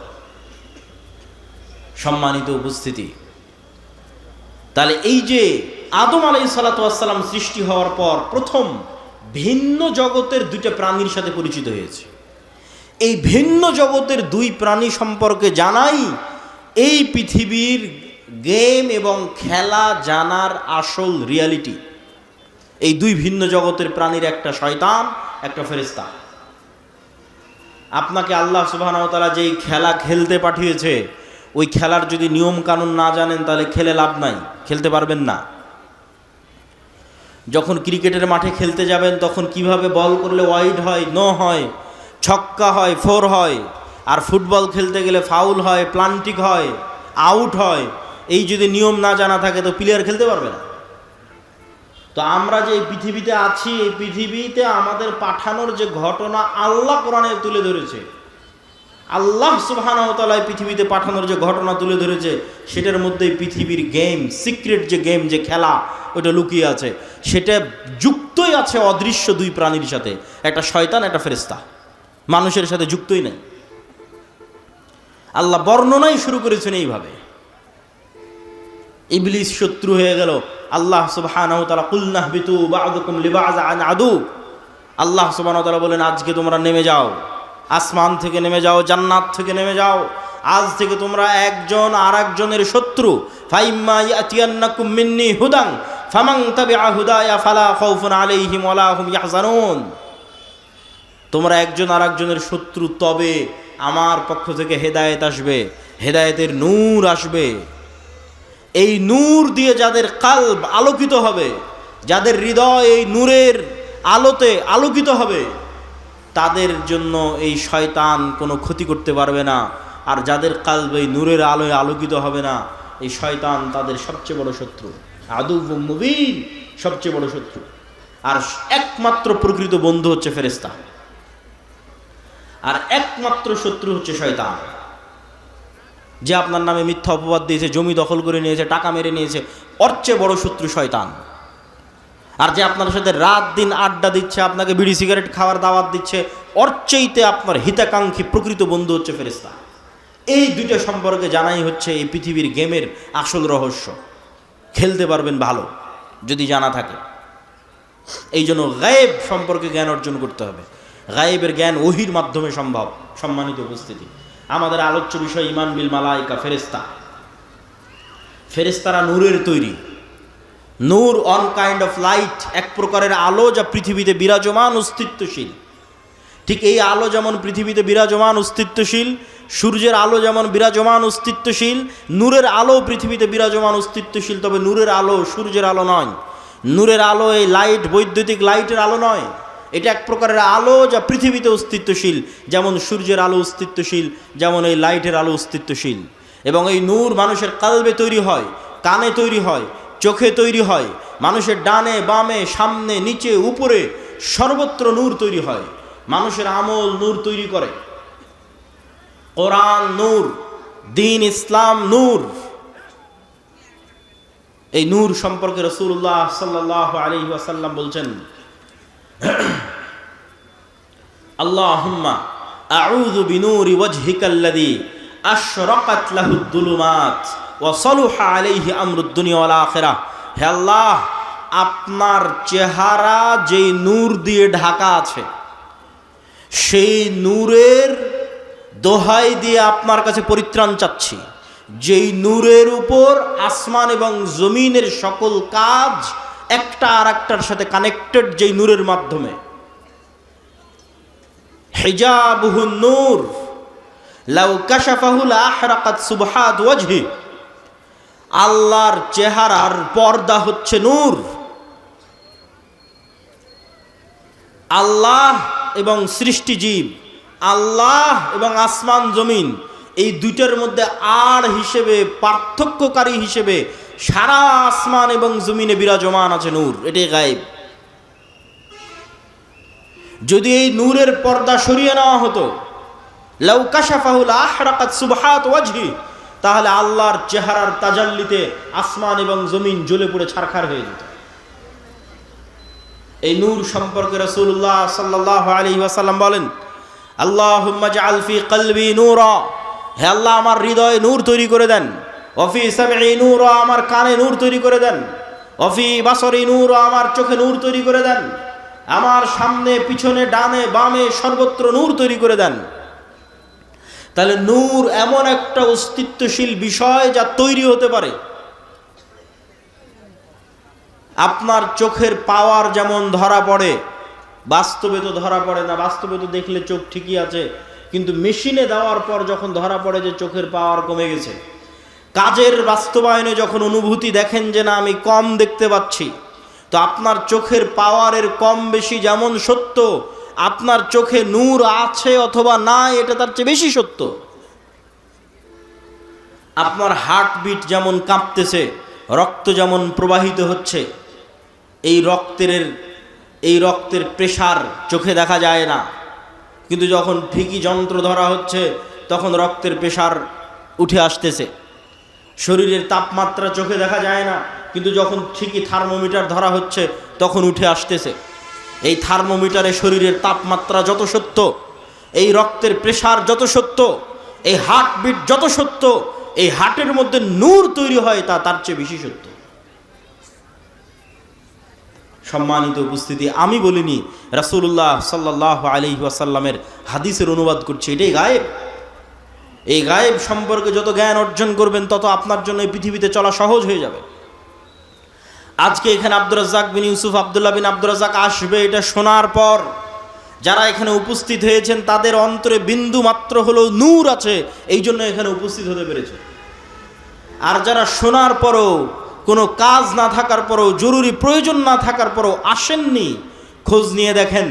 সম্মানিত উপস্থিতি, তাহলে এই যে আদম আলাইহিস সালাতু ওয়াস সালাম সৃষ্টি হওয়ার পর প্রথম ভিন্ন জগতের দুইটা প্রাণীর সাথে পরিচিত হয়েছে। এই ভিন্ন জগতের দুই প্রাণী সম্পর্কে জানাই এই পৃথিবীর গেম এবং খেলা জানার আসল রিয়ালিটি। এই দুই ভিন্ন জগতের প্রাণীর, একটা শয়তান, একটা ফেরেশতা। আপনাকে আল্লাহ সুবহানাহু ওয়া তাআলা যেই খেলা খেলতে পাঠিয়েছে, ওই খেলার যদি নিয়ম কানুন না জানেন তাহলে খেলে লাভ নাই, খেলতে পারবেন না। যখন ক্রিকেটের মাঠে খেলতে যাবেন তখন কিভাবে বল করলে ওয়াইড হয়, নো হয়, ছক্কা হয়, ফোর হয়, আর ফুটবল খেলতে গেলে ফাউল হয়, প্লান্টিক হয়, আউট হয়। এই যদি নিয়ম না জানা থাকে তো প্লেয়ার খেলতে পারবে না। তো আমরা যে পৃথিবীতে আছি, এই পৃথিবীতে আমাদের পাঠানোর যে ঘটনা আল্লাহ কোরআনে তুলে ধরেছে, আল্লাহ সুবহানাহু ওয়া তাআলা পৃথিবীতে পাঠানোর যে ঘটনা তুলে ধরেছে, সেটার মধ্যে পৃথিবীর গেম, সিক্রেট যে গেম, যে খেলা, ওটা লুকিয়ে আছে। সেটা যুক্তই আছে অদৃশ্য দুই প্রাণীর সাথে, একটা শয়তান, একটা ফেরেশতা। মানুষের সাথে যুক্তই নাই। আল্লাহ বর্ণনাই শুরু করেছেন এইভাবে। ইবলিস শত্রু হয়ে গেল। আল্লাহ সুবহানাহু ওয়া তাআলা কুল নাহবিতু বা'দুকুম লিবা'যিন আদু। আল্লাহ সুবহানাহু ওয়া তাআলা বলেন, আজকে তোমরা নেমে যাও, আসমান থেকে নেমে যাও, জান্নাত থেকে নেমে যাও। আজ থেকে তোমরা একজন আর একজনের শত্রু। ফাইম্মা ইয়াতিয়ান্নাকুম মিন্নি হুদান ফামান তাবিআ হুদায়া ফালা খাউফুন আলাইহিম ওয়ালা হুম ইয়াহজানুন। তোমরা একজন আর একজনের শত্রু, তবে আমার পক্ষ থেকে হেদায়েত আসবে, হেদায়েতের নূর আসবে। এই নূর দিয়ে যাদের কালব আলোকিত হবে, যাদের হৃদয় এই নূরের আলোতে আলোকিত হবে, তাদের জন্য এই শয়তান কোনো ক্ষতি করতে পারবে না। আর যাদের কালব এই নূরের আলোয় আলোকিত হবে না, এই শয়তান তাদের সবচেয়ে বড় শত্রু, আদুউম মুবিন, সবচেয়ে বড় শত্রু। আর একমাত্র প্রকৃত বন্ধু হচ্ছে ফেরেশতা, আর একমাত্র শত্রু হচ্ছে শয়তান। যে আপনার নামে মিথ্যা অপবাদ দিয়েছে, জমি দখল করে নিয়েছে, টাকা মেরে নিয়েছে, ওর চেয়ে বড় শত্রু শয়তান। আর যে আপনার সাথে রাত দিন আড্ডা দিচ্ছে, আপনাকে বিড়ি সিগারেট খাওয়ার দাওয়াত দিচ্ছে, ওর চাইতে আপনার হিতাকাঙ্ক্ষী প্রকৃত বন্ধু হচ্ছে ফেরেশতা। এই দুইটা সম্পর্কে জানাই হচ্ছে এই পৃথিবীর গেমের আসল রহস্য। খেলতে পারবেন ভালো যদি জানা থাকে। এই জন্য গায়েব সম্পর্কে জ্ঞান অর্জন করতে হবে। গায়েবের জ্ঞান ওহির মাধ্যমে সম্ভব। সম্মানিত উপস্থিতি, আমাদের আলোচ্য বিষয় ঈমান বিল মালায়েকা, ফেরেশতা। ফেরেশতারা নূরের তৈরি। নূর অন কাইন্ড অফ লাইট, এক প্রকারের আলো যা পৃথিবীতে বিরাজমান অস্তিত্বশীল। ঠিক এই আলো যেমন পৃথিবীতে বিরাজমান অস্তিত্বশীল, সূর্যের আলো যেমন বিরাজমান অস্তিত্বশীল, নূরের আলো পৃথিবীতে বিরাজমান অস্তিত্বশীল। তবে নূরের আলো সূর্যের আলো নয়। নূরের আলো এই লাইট, বৈদ্যুতিক লাইটের আলো নয়। এটা এক প্রকারের আলো যা পৃথিবীতে অস্তিত্বশীল, যেমন সূর্যের আলো অস্তিত্বশীল, যেমন এই লাইটের আলো অস্তিত্বশীল। এবং এই নূর মানুষের কালবে তৈরি হয়, কানে তৈরি হয়, চোখে তৈরি হয়। মানুষের ডানে বামে, সামনে নিচে উপরে সর্বত্র নূর তৈরি হয়। মানুষের আমল নূর তৈরি করে। কোরআন নূর, দ্বীন ইসলাম নূর। এই নূর সম্পর্কে রাসূলুল্লাহ সাল্লাল্লাহু আলাইহি ওয়াসাল্লাম বলছেন, আল্লাহুম্মা আউযু বিনূরি ওয়াজহিকাল্লাযী আশরাকাত লাহুদ দুলুমাত ওয়া সালুহা আলাইহি আমরুদ দুনিয়া ওয়াল আখিরাহ। হে আল্লাহ, আপনার চেহারা যেই নূর দিয়ে ঢাকা আছে, সেই নূরের দোহাই দিয়ে আপনার কাছে পরিত্রাণ চাচ্ছি, যেই নূরের উপর আসমান এবং জমিনের সকল কাজ একটা আর একটার সাথে কানেক্টেড, যেই নূরের মাধ্যমে। হিজাবুহু নূর লাউ কাশাফাহু লা আহরাকাত সুবহাত ওয়াজহি। আল্লাহর চেহারার পর্দা হচ্ছে নূর। আল্লাহ এবং সৃষ্টিজীব, আল্লাহ এবং আসমান জমিন, এই দুইটার মধ্যে আর হিসেবে, পার্থক্যকারী হিসেবে সারা আসমান এবং জমিনে বিরাজমান আছে নূর। এটাই গায়েব। যদি এই নূরের পর্দা সরিয়ে নেওয়া হতো, লাউ কাশাফাহু লা আহরাকাত সুবহাত ওয়াজহি, তাহলে আল্লাহর চেহারার তাজাল্লিতে আসমান এবং জমিন জ্বলে পুড়ে ছারখার হয়ে যেত। এই নূর সম্পর্কে রাসূলুল্লাহ সাল্লাল্লাহু আলাইহি ওয়াসাল্লাম বলেন, আল্লাহুম্মা জাআল ফি কলবি নূরা। হে আল্লাহ, আমার হৃদয়ে নূর তৈরি করে দেন। ওয়া ফি সামঈ নূরা, আমার কানে নূর তৈরি করে দেন। ওয়া ফি বাসরি নূরা, আমার চোখে নূর তৈরি করে দেন। আমার সামনে পিছনে ডানে বামে সর্বত্র নূর তৈরি করে দেন। তাহলে নূর এমন একটা অস্তিত্বশীল বিষয় যা তৈরি হতে পারে। আপনার চোখের পাওয়ার যেমন ধরা পড়ে, বাস্তবে তো ধরা পড়ে না। বাস্তবে তো দেখলে চোখ ঠিকই আছে, কিন্তু মেশিনে দেওয়ার পর যখন ধরা পড়ে যে চোখের পাওয়ার কমে গেছে, কাজের বাস্তবায়নে যখন অনুভূতি দেখেন যে না, আমি কম দেখতে পাচ্ছি, তো আপনার চোখের পাওয়ারের কম বেশি যেমন সত্য, আপনার চোখে নূর আছে অথবা নাই এটা তার চেয়ে বেশি সত্য। আপনার হার্টবিট যেমন কাঁপতেছে, রক্ত যেমন প্রবাহিত হচ্ছে, এই রক্তের প্রেসার চোখে দেখা যায় না, কিন্তু যখন ঠিকই যন্ত্র ধরা হচ্ছে, তখন রক্তের প্রেশার উঠে আসতেছে। শরীরের তাপমাত্রা চোখে দেখা যায় না, কিন্তু যখন ঠিকই থার্মোমিটার ধরা হচ্ছে তখন উঠে আসতেছে। এই থার্মোমিটারে শরীরের তাপমাত্রা যত সত্য, এই রক্তের প্রেশার যত সত্য, এই হার্টবিট যত সত্য, এই হার্টের মধ্যে নূর তৈরি হয় তার চেয়ে বেশি সত্য। সম্মানিত উপস্থিতি, আমি বলিনি, রাসূলুল্লাহ সাল্লাল্লাহু আলাইহি ওয়াসাল্লামের হাদিসের অনুবাদ করছি। এটাই গায়েব। এই গায়েব সম্পর্কে যত জ্ঞান অর্জন করবেন তত আপনার জন্য এই পৃথিবীতে চলা সহজ হয়ে যাবে। আজকে এখানে আব্দুর রাজ্জাক বিন ইউসুফ, আব্দুল্লাহ বিন আব্দুর রাজ্জাক আসবে, এটা শোনার পর যারা এখানে উপস্থিত হয়েছেন তাদের অন্তরে বিন্দু মাত্র হলেও নূর আছে, এই জন্য এখানে উপস্থিত হতে পেরেছে। আর যারা শোনার পরও, কোনো কাজ না থাকার পরও, জরুরি প্রয়োজন না থাকার পরও আসেননি, খোঁজ নিয়ে দেখেন,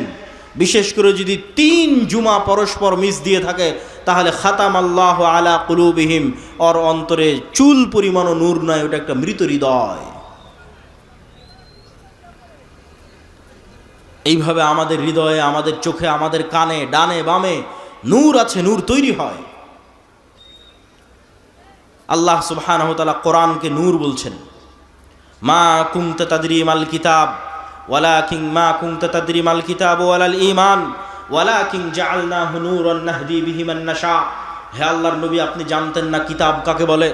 বিশেষ করে যদি 3 জুমা পরস্পর মিস দিয়ে থাকে, তাহলে খাতামাল্লাহু আলা কুলুবিহিম, ওর অন্তরে চুল পরিমাণও নূর নয়, ওটা একটা মৃত হৃদয়। এইভাবে আমাদের হৃদয়ে, আমাদের চোখে, আমাদের কানে, ডানে বামে নূর আছে, নূর তৈরি হয়। আল্লাহ সুবহানাহু ওয়া তাআলা কোরআনকে নূর বলছেন। মা কুনতা তাদরি মাল কিতাব ওয়ালাকিন মা কুনতা তাদরি মাল কিতাব ওয়ালাল ঈমান ওয়ালাকিন জাআলনাহু নূরান নাহদি বিহি মান নাশা। হে আল্লাহর নবী, আপনি জানতেন না কিতাব কাকে বলে,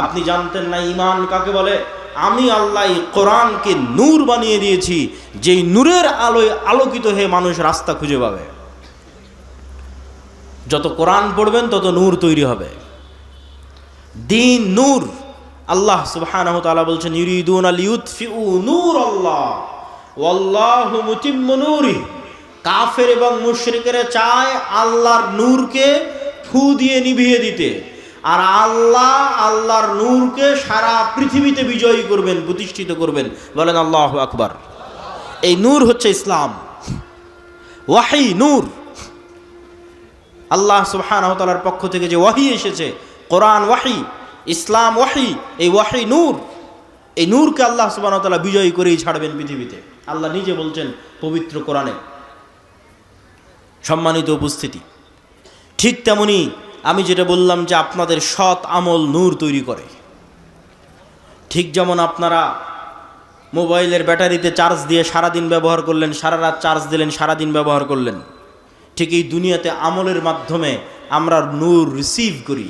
আপনি জানতেন না ঈমান কাকে বলে। আমি আল্লাহ কোরআনকে নূর বানিয়ে দিয়েছি, যেই নূরের আলোয় আলোকিত হয়ে মানুষ রাস্তা খুঁজে পাবে। যত কোরআন পড়বেন তত নূর তৈরি হবে। দিন নূর। আল্লাহ সুবহানাহু ওয়া তাআলা বলছেন, ইউরিদুনা লিইউতফিউ নূরাল্লাহ ওয়াল্লাহু মুতিম্মু নূরিহি। কাফের এবং মুশরিকেরা চায় আল্লাহর নূরকে ফু দিয়ে নিভিয়ে দিতে, আর আল্লাহ আল্লাহর নূরকে সারা পৃথিবীতে বিজয়ী করবেন, প্রতিষ্ঠিত করবেন। বলেন আল্লাহু আকবার। এই নূর হচ্ছে ইসলাম। ওয়াহি নূর। আল্লাহ সুবহানাহু ওয়া তাআলার পক্ষ থেকে যে ওয়াহি এসেছে, কোরআন ওয়াহি, ইসলাম ওয়াহি, এই ওয়াহি নূর। এই নূরকে আল্লাহ সুবহানাহু ওয়া তাআলা বিজয়ী করেই ছাড়বেন পৃথিবীতে। আল্লাহ নিজে বলছেন পবিত্র কোরআনে। সম্মানিত উপস্থিতি, ঠিক তেমনি আমি যেটা বললাম যে আপনাদের সৎ আমল নূর তৈরি করে। ঠিক যেমন আপনারা মোবাইলের ব্যাটারিতে চার্জ দিয়ে সারাদিন ব্যবহার করলেন, সারা রাত চার্জ দিলেন, সারাদিন ব্যবহার করলেন, ঠিক এই দুনিয়াতে আমলের মাধ্যমে আমরা নূর রিসিভ করি,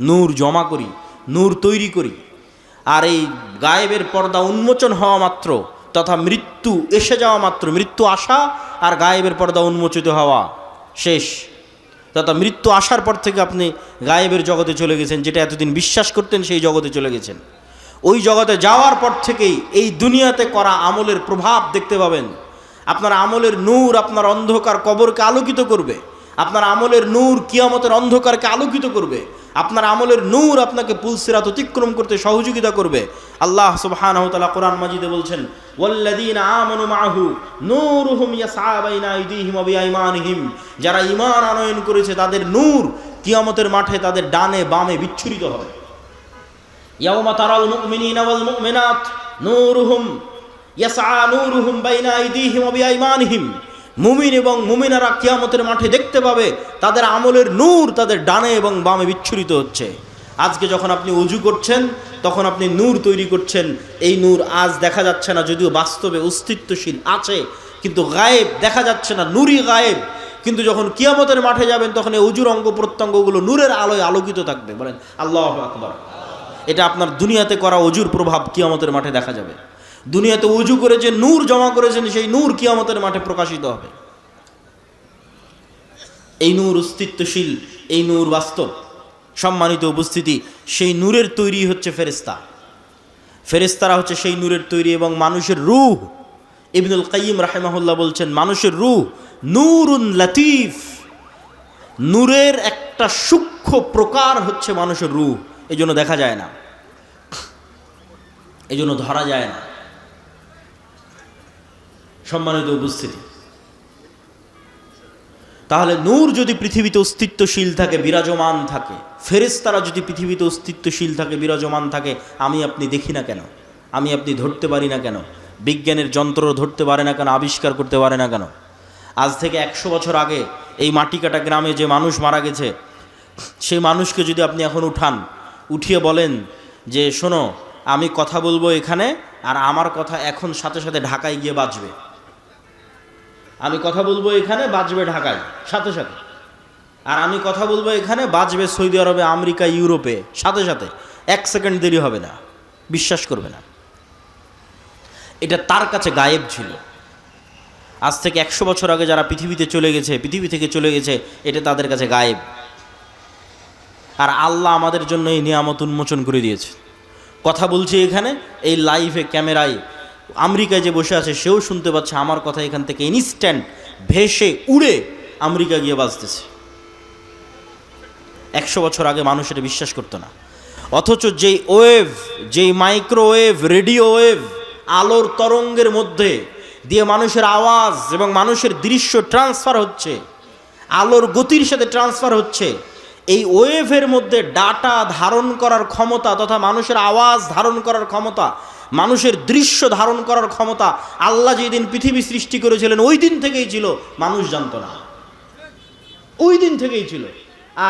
নূর জমা করি, নূর তৈরি করি। আর এই গায়েবের পর্দা উন্মোচন হওয়া মাত্র, তথা মৃত্যু এসে যাওয়া মাত্র, মৃত্যু আসা আর গায়েবের পর্দা উন্মোচিত হওয়া শেষ। তথা মৃত্যু আসার পর থেকে আপনি গায়েবের জগতে চলে গেছেন, যেটা এতদিন বিশ্বাস করতেন সেই জগতে চলে গেছেন। ওই জগতে যাওয়ার পর থেকেই এই দুনিয়াতে করা আমলের প্রভাব দেখতে পাবেন। আপনার আমলের নূর আপনার অন্ধকার কবরকে আলোকিত করবে, আপনার আমলের নূর কিয়ামতের অন্ধকারকে আলোকিত করবে, আপনার আমলের নূর আপনাকে পুলসিরাত অতিক্রম করতে সহযোগিতা করবে। আল্লাহ সুবহানাহু ওয়া তাআলা কোরআন মাজিদে বলছেন, ওয়াল্লাযীনা আমানু মাআহু নূরুহুম ইয়াসআ বাইনা আইদিহিম ওয়া বিআইমানিহিম। যারা ঈমান আনয়ন করেছে তাদের নূর কিয়ামতের মাঠে তাদের ডানে বামে বিচ্ছুরিত হবে। ইয়াওমা তারাল মুমিনিনা ওয়াল মুমিনাত নূরুহুম ইয়াসআ নূরুহুম বাইনা আইদিহিম ওয়া বিআইমানিহিম। মুমিন এবং মুমিনারা কিয়ামতের মাঠে দেখতে পাবে তাদের আমলের নূর তাদের ডানে এবং বামে বিচ্ছুরিত হচ্ছে। আজকে যখন আপনি ওযু করছেন তখন আপনি নূর তৈরি করছেন। এই নূর আজ দেখা যাচ্ছে না, যদিও বাস্তবে অস্তিত্বশীল আছে, কিন্তু গায়েব দেখা যাচ্ছে না, নূরই গায়েব। কিন্তু যখন কিয়ামতের মাঠে যাবেন তখন এই ওযুর অঙ্গ প্রত্যঙ্গগুলো নূরের আলোয় আলোকিত থাকবে। বলেন আল্লাহু আকবার। এটা আপনার দুনিয়াতে করা ওযুর প্রভাব কিয়ামতের মাঠে দেখা যাবে। দুনিয়াতে ওযু করে যে নূর জমা করেছেন সেই নূর কিয়ামতের মাঠে প্রকাশিত হবে। এই নূর অস্তিত্বশীল, এই নূর বাস্তব। সম্মানিত উপস্থিতি, সেই নূরের তৈরি হচ্ছে ফেরেশতা। ফেরেশতারা হচ্ছে সেই নূরের তৈরি। এবং মানুষের রূহ, ইবনুল কাইয়িম রাহিমাহুল্লাহ বলছেন, মানুষের রূহ নূরুন লতীফ। নূরের একটা সূক্ষ্ম প্রকার হচ্ছে মানুষের রূহ। এই জন্য দেখা যায় না, এই জন্য ধরা যায় না। সম্মানিত উপস্থিতি, তাহলে নূর যদি পৃথিবীতে অস্তিত্বশীল থাকে, বিরাজমান থাকে, ফেরেশতারা যদি পৃথিবীতে অস্তিত্বশীল থাকে, বিরাজমান থাকে, আমি আপনি দেখি না কেন? আমি আপনি ধরতে পারি না কেন? বিজ্ঞানের যন্ত্র ধরতে পারে না কেন? আবিষ্কার করতে পারে না কেন? আজ থেকে 100 বছর আগে এই মাটিকাটা গ্রামে যে মানুষ মারা গেছে, সেই মানুষকে যদি আপনি এখন উঠিয়ে বলেন যে শোনো, আমি কথা বলবো এখানে, আর আমার কথা এখন সাথে সাথে ঢাকায় গিয়ে বাজবে। আমি কথা বলবো এখানে, বাজবে ঢাকায় সাথে সাথে, আর আমি কথা বলবো এখানে, বাজবে সৌদি আরবে, আমেরিকা, ইউরোপে সাথে সাথে, 1 সেকেন্ড দেরি হবে না। বিশ্বাস করবে না। এটা তার কাছে গায়েব ছিল। আজ থেকে 100 বছর আগে যারা পৃথিবী থেকে চলে গেছে, এটা তাদের কাছে গায়েব। আর আল্লাহ আমাদের জন্য এই নিয়ামত উন্মোচন করে দিয়েছে। কথা বলছি এখানে, এই লাইভে ক্যামেরায় আমেরিকায় যে বসে আছে সেও শুনতে পাচ্ছে আমার কথা এখান থেকে ইনস্ট্যান্ট ভেসে উড়ে আমেরিকা গিয়ে বাজতেছে। 100 বছর আগে মানুষ এটা বিশ্বাস করতো না। অথচ যেই ওয়েভ, যেই মাইক্রোওয়েভ, রেডিও ওয়েভ, আলোর তরঙ্গের মধ্যে দিয়ে মানুষের আওয়াজ এবং মানুষের দৃশ্য ট্রান্সফার হচ্ছে, আলোর গতির সাথে ট্রান্সফার হচ্ছে, এই ওয়েভের মধ্যে ডাটা ধারণ করার ক্ষমতা তথা মানুষের আওয়াজ ধারণ করার ক্ষমতা, মানুষের দৃশ্য ধারণ করার ক্ষমতা আল্লাহ যেদিন পৃথিবী সৃষ্টি করেছিলেন ওই দিন থেকেই ছিল, মানুষ জানতো না, ওই দিন থেকেই ছিল।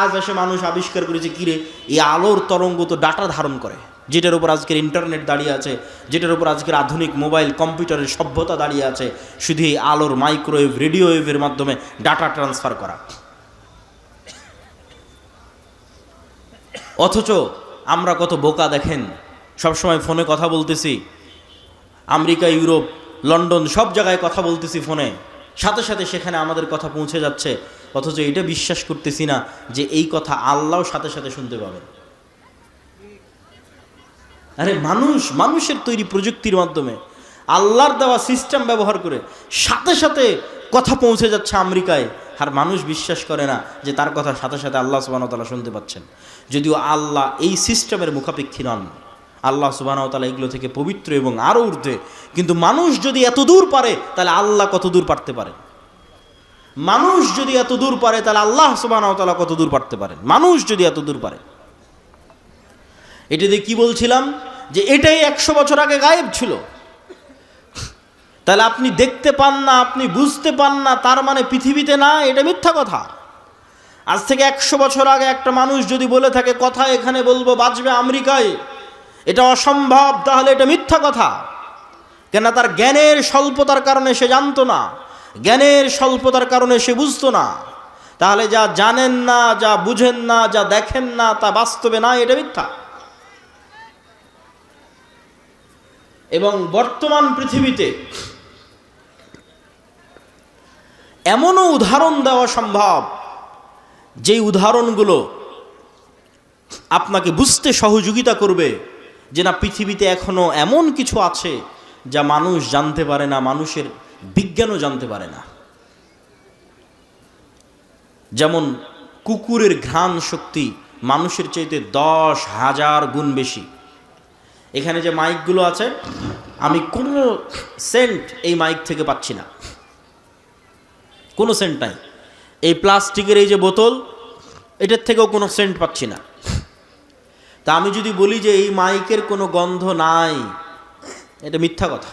আজ এসে মানুষ আবিষ্কার করেছে কিরে, এই আলোর তরঙ্গ তো ডাটা ধারণ করে, যেটার উপর আজকের ইন্টারনেট দাঁড়িয়ে আছে, যেটার উপর আজকের আধুনিক মোবাইল কম্পিউটারের সভ্যতা দাঁড়িয়ে আছে, শুধু এই আলোর মাইক্রোওয়েভ, রেডিও ওয়েভের মাধ্যমে ডাটা ট্রান্সফার করা। অথচ আমরা কত বোকা দেখেন, সবসময় ফোনে কথা বলতেছি, আমেরিকা, ইউরোপ, লন্ডন সব জায়গায় কথা বলতেছি ফোনে, সাথে সাথে সেখানে আমাদের কথা পৌঁছে যাচ্ছে। অথচ এটা বিশ্বাস করতেছি না যে এই কথা আল্লাহও সাথে সাথে শুনতে পাবেন। আরে মানুষের তৈরি প্রযুক্তির মাধ্যমে, আল্লাহর দেওয়া সিস্টেম ব্যবহার করে সাথে সাথে কথা পৌঁছে যাচ্ছে আমেরিকায়, আর মানুষ বিশ্বাস করে না যে তার কথা সাথে সাথে আল্লাহ সুবহানাহু ওয়া তাআলা শুনতে পাচ্ছেন। যদিও আল্লাহ এই সিস্টেমের মুখাপেক্ষী নন, আল্লাহ সুবহানাহু ওয়া তাআলা এগুলো থেকে পবিত্র এবং আরও ঊর্ধ্বে। কিন্তু মানুষ যদি এত দূর পারে তাহলে আল্লাহ কত দূর পারতে পারেন? মানুষ যদি এত দূর পারে তাহলে আল্লাহ সুবহানাহু ওয়া তাআলা কত দূর পারতে পারেন? মানুষ যদি এত দূর পারে। এটা দিয়ে কি বলছিলাম, যে এটাই 100 বছর আগে গায়েব ছিল। তাহলে আপনি দেখতে পান না, আপনি বুঝতে পান না, তার মানে পৃথিবীতে না, এটা মিথ্যা কথা। আজ থেকে 100 বছর আগে একটা মানুষ যদি বলে থাকে কথা এখানে বলবো, বাজবে আমেরিকায়, এটা অসম্ভব, তাহলে এটা মিথ্যা কথা। কেন? তার জ্ঞানের স্বল্পতার কারণে সে জানতো না, জ্ঞানের স্বল্পতার কারণে সে বুঝতো না। তাহলে যা জানেন না, যা বুঝেন না, যা দেখেন না, তা বাস্তবে না, এটা মিথ্যা। এবং বর্তমান পৃথিবীতে এমনও উদাহরণ দেওয়া সম্ভব, যেই উদাহরণগুলো আপনাকে বুঝতে সহযোগিতা করবে যে না, পৃথিবীতে এখনো এমন কিছু আছে যা মানুষ জানতে পারে না, মানুষের বিজ্ঞানও জানতে পারে না। যেমন কুকুরের ঘ্রাণ শক্তি মানুষের চাইতে 10,000 গুণ বেশি। এখানে যে মাইকগুলো আছে, আমি কোনো সেন্ট এই মাইক থেকে পাচ্ছি না, কোনো সেন্ট নাই। এই প্লাস্টিকের এই যে বোতল, এটার থেকেও কোনো সেন্ট পাচ্ছি না। তা আমি যদি বলি যে এই মাইকের কোনো গন্ধ নাই, এটা মিথ্যা কথা।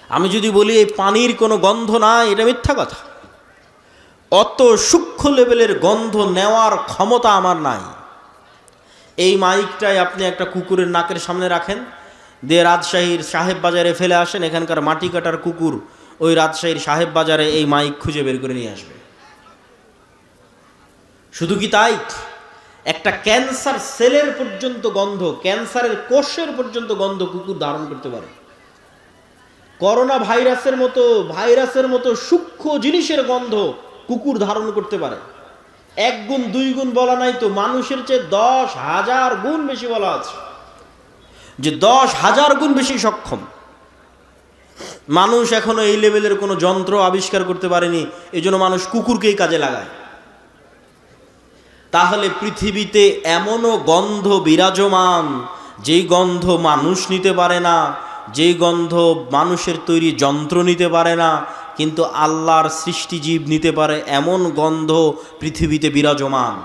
আমি যদি বলি এই পানির কোনো গন্ধ নাই, এটা মিথ্যা কথা। অত সূক্ষ্ম লেভেলের গন্ধ নেওয়ার ক্ষমতা আমার নাই। এই মাইকটাই আপনি একটা কুকুরের নাকের সামনে রাখেন, দিয়ে রাজশাহীর সাহেব বাজারে ফেলে আসেন, এখানকার মাটি কাটার কুকুর ওই রাজশাহীর সাহেব বাজারে এই মাইক খুঁজে বের করে নিয়ে আসবে। শুধু কি তাই, একটা ক্যান্সার সেলের পর্যন্ত গন্ধ, ক্যান্সারের কোষের পর্যন্ত গন্ধ কুকুর ধারণ করতে পারে। করোনা ভাইরাসের মতো সূক্ষ্ম জিনিসের গন্ধ কুকুর ধারণ করতে পারে। 1 গুণ 2 গুণ বলা নাই তো, মানুষের চেয়ে 10,000 গুণ বেশি বলা আছে, যে 10,000 গুণ বেশি সক্ষম। মানুষ এখনো এই লেভেলের কোনো যন্ত্র আবিষ্কার করতে পারেনি, এই জন্য মানুষ কুকুরকেই কাজে লাগায়। তাহলে পৃথিবীতে এমনও গন্ধ বিরাজমান, যেই গন্ধ মানুষ নিতে পারে না, যেই গন্ধ মানুষের তৈরি যন্ত্র নিতে পারে না, কিন্তু আল্লাহর সৃষ্টিজীব নিতে পারে, এমন গন্ধ পৃথিবীতে বিরাজমান।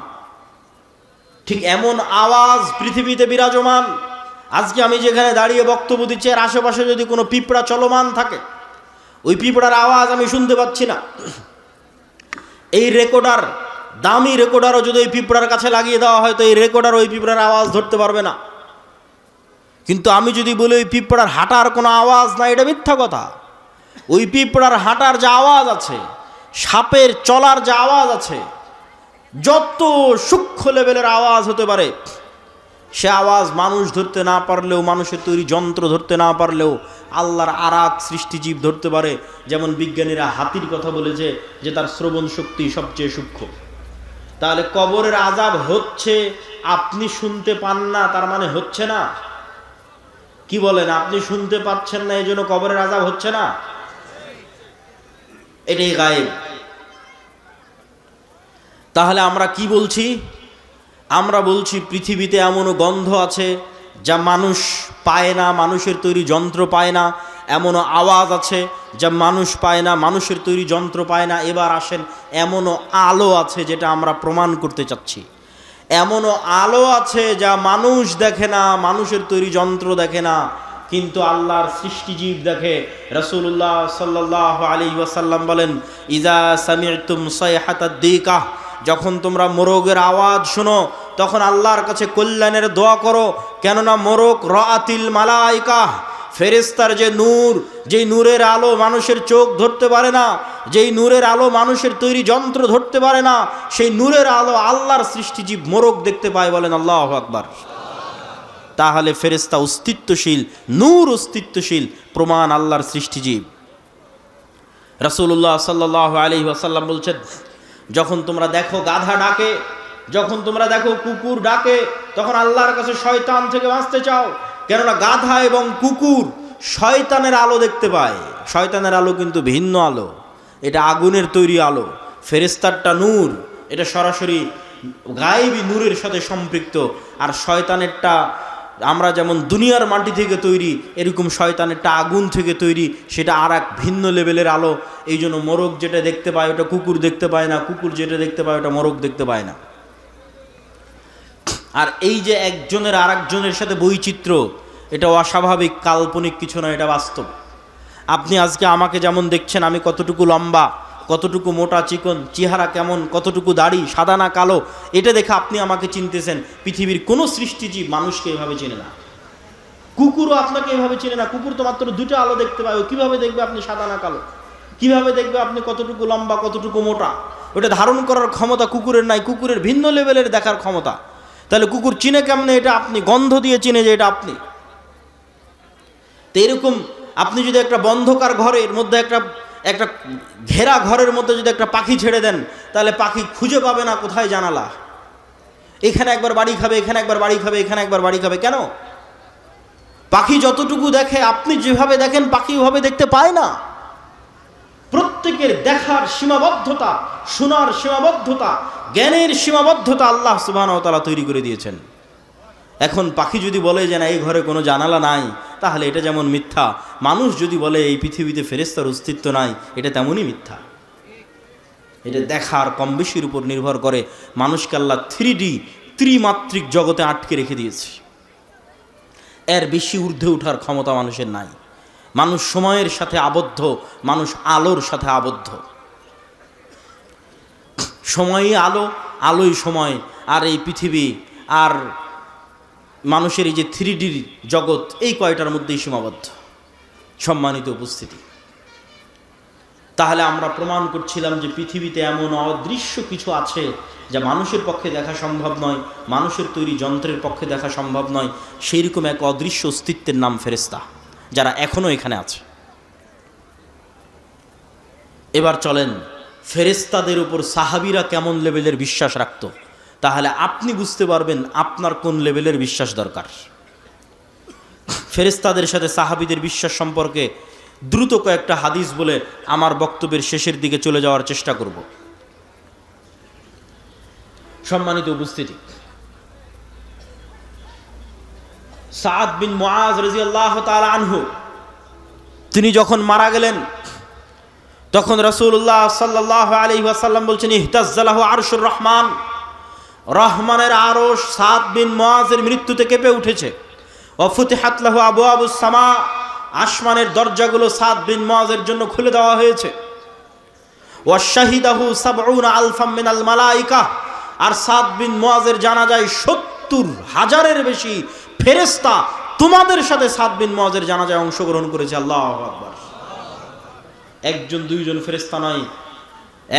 ঠিক এমন আওয়াজ পৃথিবীতে বিরাজমান। আজকে আমি যেখানে দাঁড়িয়ে বক্তব্য দিচ্ছি, এর আশেপাশে যদি কোনো পিঁপড়া চলমান থাকে, ওই পিঁপড়ার আওয়াজ আমি শুনতে পাচ্ছি না। এই রেকর্ডার দামি রেকর্ডারও যদি ওই পিঁপড়ার কাছে লাগিয়ে দেওয়া হয় তো এই রেকর্ডার ওই পিঁপড়ার আওয়াজ ধরতে পারবে না। কিন্তু আমি যদি বলি ওই পিঁপড়ার হাঁটার কোনো আওয়াজ না, এটা মিথ্যা কথা। ওই পিঁপড়ার হাঁটার যে আওয়াজ আছে, সাপের চলার যে আওয়াজ আছে, যত সূক্ষ্ম লেভেলের আওয়াজ হতে পারে, সে আওয়াজ মানুষ ধরতে না পারলেও, মানুষের তৈরি যন্ত্র ধরতে না পারলেও আল্লাহর আরাক সৃষ্টিজীব ধরতে পারে। যেমন বিজ্ঞানীরা হাতির কথা বলেছে যে তার শ্রবণ শক্তি সবচেয়ে সূক্ষ্ম। তাহলে কবরের আযাব হচ্ছে, আপনি শুনতে পান না তার মানে হচ্ছে না? কি বলেন? আপনি শুনতে পাচ্ছেন না এই জন্য কবরের আযাব হচ্ছে না? এটাই গায়েব। তাহলে আমরা কি বলছি? আমরা বলছি পৃথিবীতে এমনও গন্ধ আছে যা মানুষ পায় না, মানুষের তৈরি যন্ত্র পায় না। এমনও আওয়াজ আছে যা মানুষ পায় না, মানুষের তৈরি যন্ত্র পায় না। এবার আসেন, এমনও আলো আছে যেটা আমরা প্রমাণ করতে চাচ্ছি। এমনও আলো আছে যা মানুষ দেখে না, মানুষের তৈরি যন্ত্র দেখে না, কিন্তু আল্লাহর সৃষ্টিজীব দেখে। রাসূলুল্লাহ সাল্লাল্লাহু আলাইহি ওয়াসাল্লাম বলেন, ইজা সামি'তুম সাইহাতাদ দিকাহ, যখন তোমরা মোরগের আওয়াজ শোনো তখন আল্লাহর কাছে কল্যাণের দোয়া করো, কেননা মোরগ রাআতিল মালাইকা, ফেরেশতার যে নূর, যেই নূরের আলো মানুষের চোখ ধরতে পারে না, যেই নূরের আলো মানুষের তৈরি যন্ত্র ধরতে পারে না, সেই নূরের আলো আল্লাহর সৃষ্টিজীব মোরগ দেখতে পায়। বলেন আল্লাহু আকবার। তাহলে ফেরেশতা অস্তিত্বশীল, নূর অস্তিত্বশীল, প্রমাণ আল্লাহর সৃষ্টিজীব। রাসূলুল্লাহ সাল্লাল্লাহু আলাইহি ওয়াসাল্লাম বলছেন, যখন তোমরা দেখো গাধা ডাকে, যখন তোমরা দেখো কুকুর ডাকে, তখন আল্লাহর কাছে শয়তান থেকে বাঁচতে চাও, কেননা গাধা এবং কুকুর শয়তানের আলো দেখতে পায়। শয়তানের আলো কিন্তু ভিন্ন আলো, এটা আগুনের তৈরি আলো। ফেরেশতারটা নূর, এটা সরাসরি গায়েবী নূরের সাথে সম্পৃক্ত। আর শয়তানেরটা আমরা যেমন দুনিয়ার মাটি থেকে তৈরি, এরকম শয়তানেরটা আগুন থেকে তৈরি, সেটা আর এক ভিন্ন লেভেলের আলো। এই জন্য মোরগ যেটা দেখতে পায় ওটা কুকুর দেখতে পায় না, কুকুর যেটা দেখতে পায় ওটা মোরগ দেখতে পায় না। আর এই যে একজনের আর একজনের সাথে বৈচিত্র্য, এটা অস্বাভাবিক কাল্পনিক কিছু না, এটা বাস্তব। আপনি আজকে আমাকে যেমন দেখছেন, আমি কতটুকু লম্বা, কতটুকু মোটা চিকন, চেহারা কেমন, কতটুকু দাড়ি, সাদা না কালো, এটা দেখে আপনি আমাকে চিনতেছেন। পৃথিবীর কোনো সৃষ্টিজীব মানুষকে এভাবে চেনে না, কুকুরও আপনাকে এভাবে চেনে না। কুকুর তো মাত্র দুটো আলো দেখতে পায়, ও কীভাবে দেখবে আপনি সাদা না কালো? কীভাবে দেখবে আপনি কতটুকু লম্বা, কতটুকু মোটা? ওটা ধারণ করার ক্ষমতা কুকুরের নাই, কুকুরের ভিন্ন লেভেলের দেখার ক্ষমতা। তাহলে কুকুর চিনে কেমনে? এটা আপনি গন্ধ দিয়ে চিনে যে এটা আপনি। তো এরকম আপনি যদি একটা বন্ধকার ঘরের মধ্যে, একটা ঘেরা ঘরের মধ্যে যদি একটা পাখি ছেড়ে দেন, তাহলে পাখি খুঁজে পাবে না কোথায় জানালা। এখানে একবার বাড়ি খাবে, এখানে একবার বাড়ি খাবে, এখানে একবার বাড়ি খাবে। কেন? পাখি যতটুকু দেখে, আপনি যেভাবে দেখেন পাখি ওভাবে দেখতে পায় না। প্রত্যেকের দেখার সীমাবদ্ধতা, শোনার সীমাবদ্ধতা, জ্ঞানের সীমাবদ্ধতা আল্লাহ সুবহানাহু ওয়া তাআলা তৈরি করে দিয়েছেন। এখন পাখি যদি বলে যে না এই ঘরে কোনো জানালা নাই, তাহলে এটা যেমন মিথ্যা। মানুষ যদি বলে এই পৃথিবীতে ফেরেশতার অস্তিত্ব নাই, এটা তেমনই মিথ্যা। এটা দেখার কম বেশির উপর নির্ভর করে। মানুষকে আল্লাহ 3D ত্রিমাত্রিক জগতে আটকে রেখে দিয়েছে। এর বেশি ঊর্ধ্বে ওঠার ক্ষমতা মানুষের নাই। মানুষ সময়ের সাথে আবদ্ধ, মানুষ আলোর সাথে আবদ্ধ। সময়ই আলো, আলোই সময়। আর এই পৃথিবী আর মানুষের এই যে 3D জগৎ, এই কয়টার মধ্যেই সীমাবদ্ধ। সম্মানিত উপস্থিতি, তাহলে আমরা প্রমাণ করছিলাম যে পৃথিবীতে এমন অদৃশ্য কিছু আছে যা মানুষের পক্ষে দেখা সম্ভব নয়, মানুষের তৈরি যন্ত্রের পক্ষে দেখা সম্ভব নয়। সেই রকম এক অদৃশ্য অস্তিত্বের নাম ফেরেশতা, যারা এখনো এখানে আছে। এবার চলেন, ফেরেশতাদের উপর সাহাবীরা কেমন লেভেলের বিশ্বাস রাখত, তাহলে আপনি বুঝতে পারবেন আপনার কোন লেভেলের বিশ্বাস দরকার। ফেরেশতাদের সাথে সাহাবীদের বিশ্বাস সম্পর্কে দ্রুত কয়েকটা হাদিস বলে আমার বক্তব্যের শেষের দিকে চলে যাওয়ার চেষ্টা করব। সম্মানিত উপস্থিতি, সাদ বিন মুআজ রাদিয়াল্লাহু তাআলা আনহু, তিনি যখন মারা গেলেন তখন রাসূলুল্লাহ সাল্লাল্লাহু আলাইহি ওয়াসাল্লাম বলছেন, ইহতাজ্জালাহু আরশুর রহমান, রহমানের আরশ সাদ বিন মুআজের মৃত্যুতে কেঁপে উঠেছে। ওয়া ফুতিহাত লাহু আবওয়াবুস সামা, আসমানের দরজাগুলো সাদ বিন মুআজের জন্য খুলে দেওয়া হয়েছে। ওয়াশাহিদাহু সাবউনা আলফাম মিনাল মালাইকা, আর সাদ বিন মুআজের জানাজায় 70,000-এর বেশি ফেরেশতা তোমাদের সাথে সাদ বিন মুআজের জানাজায় অংশগ্রহণ করেছে। আল্লাহু আকবার। একজন দুইজন ফেরেশতা নয়,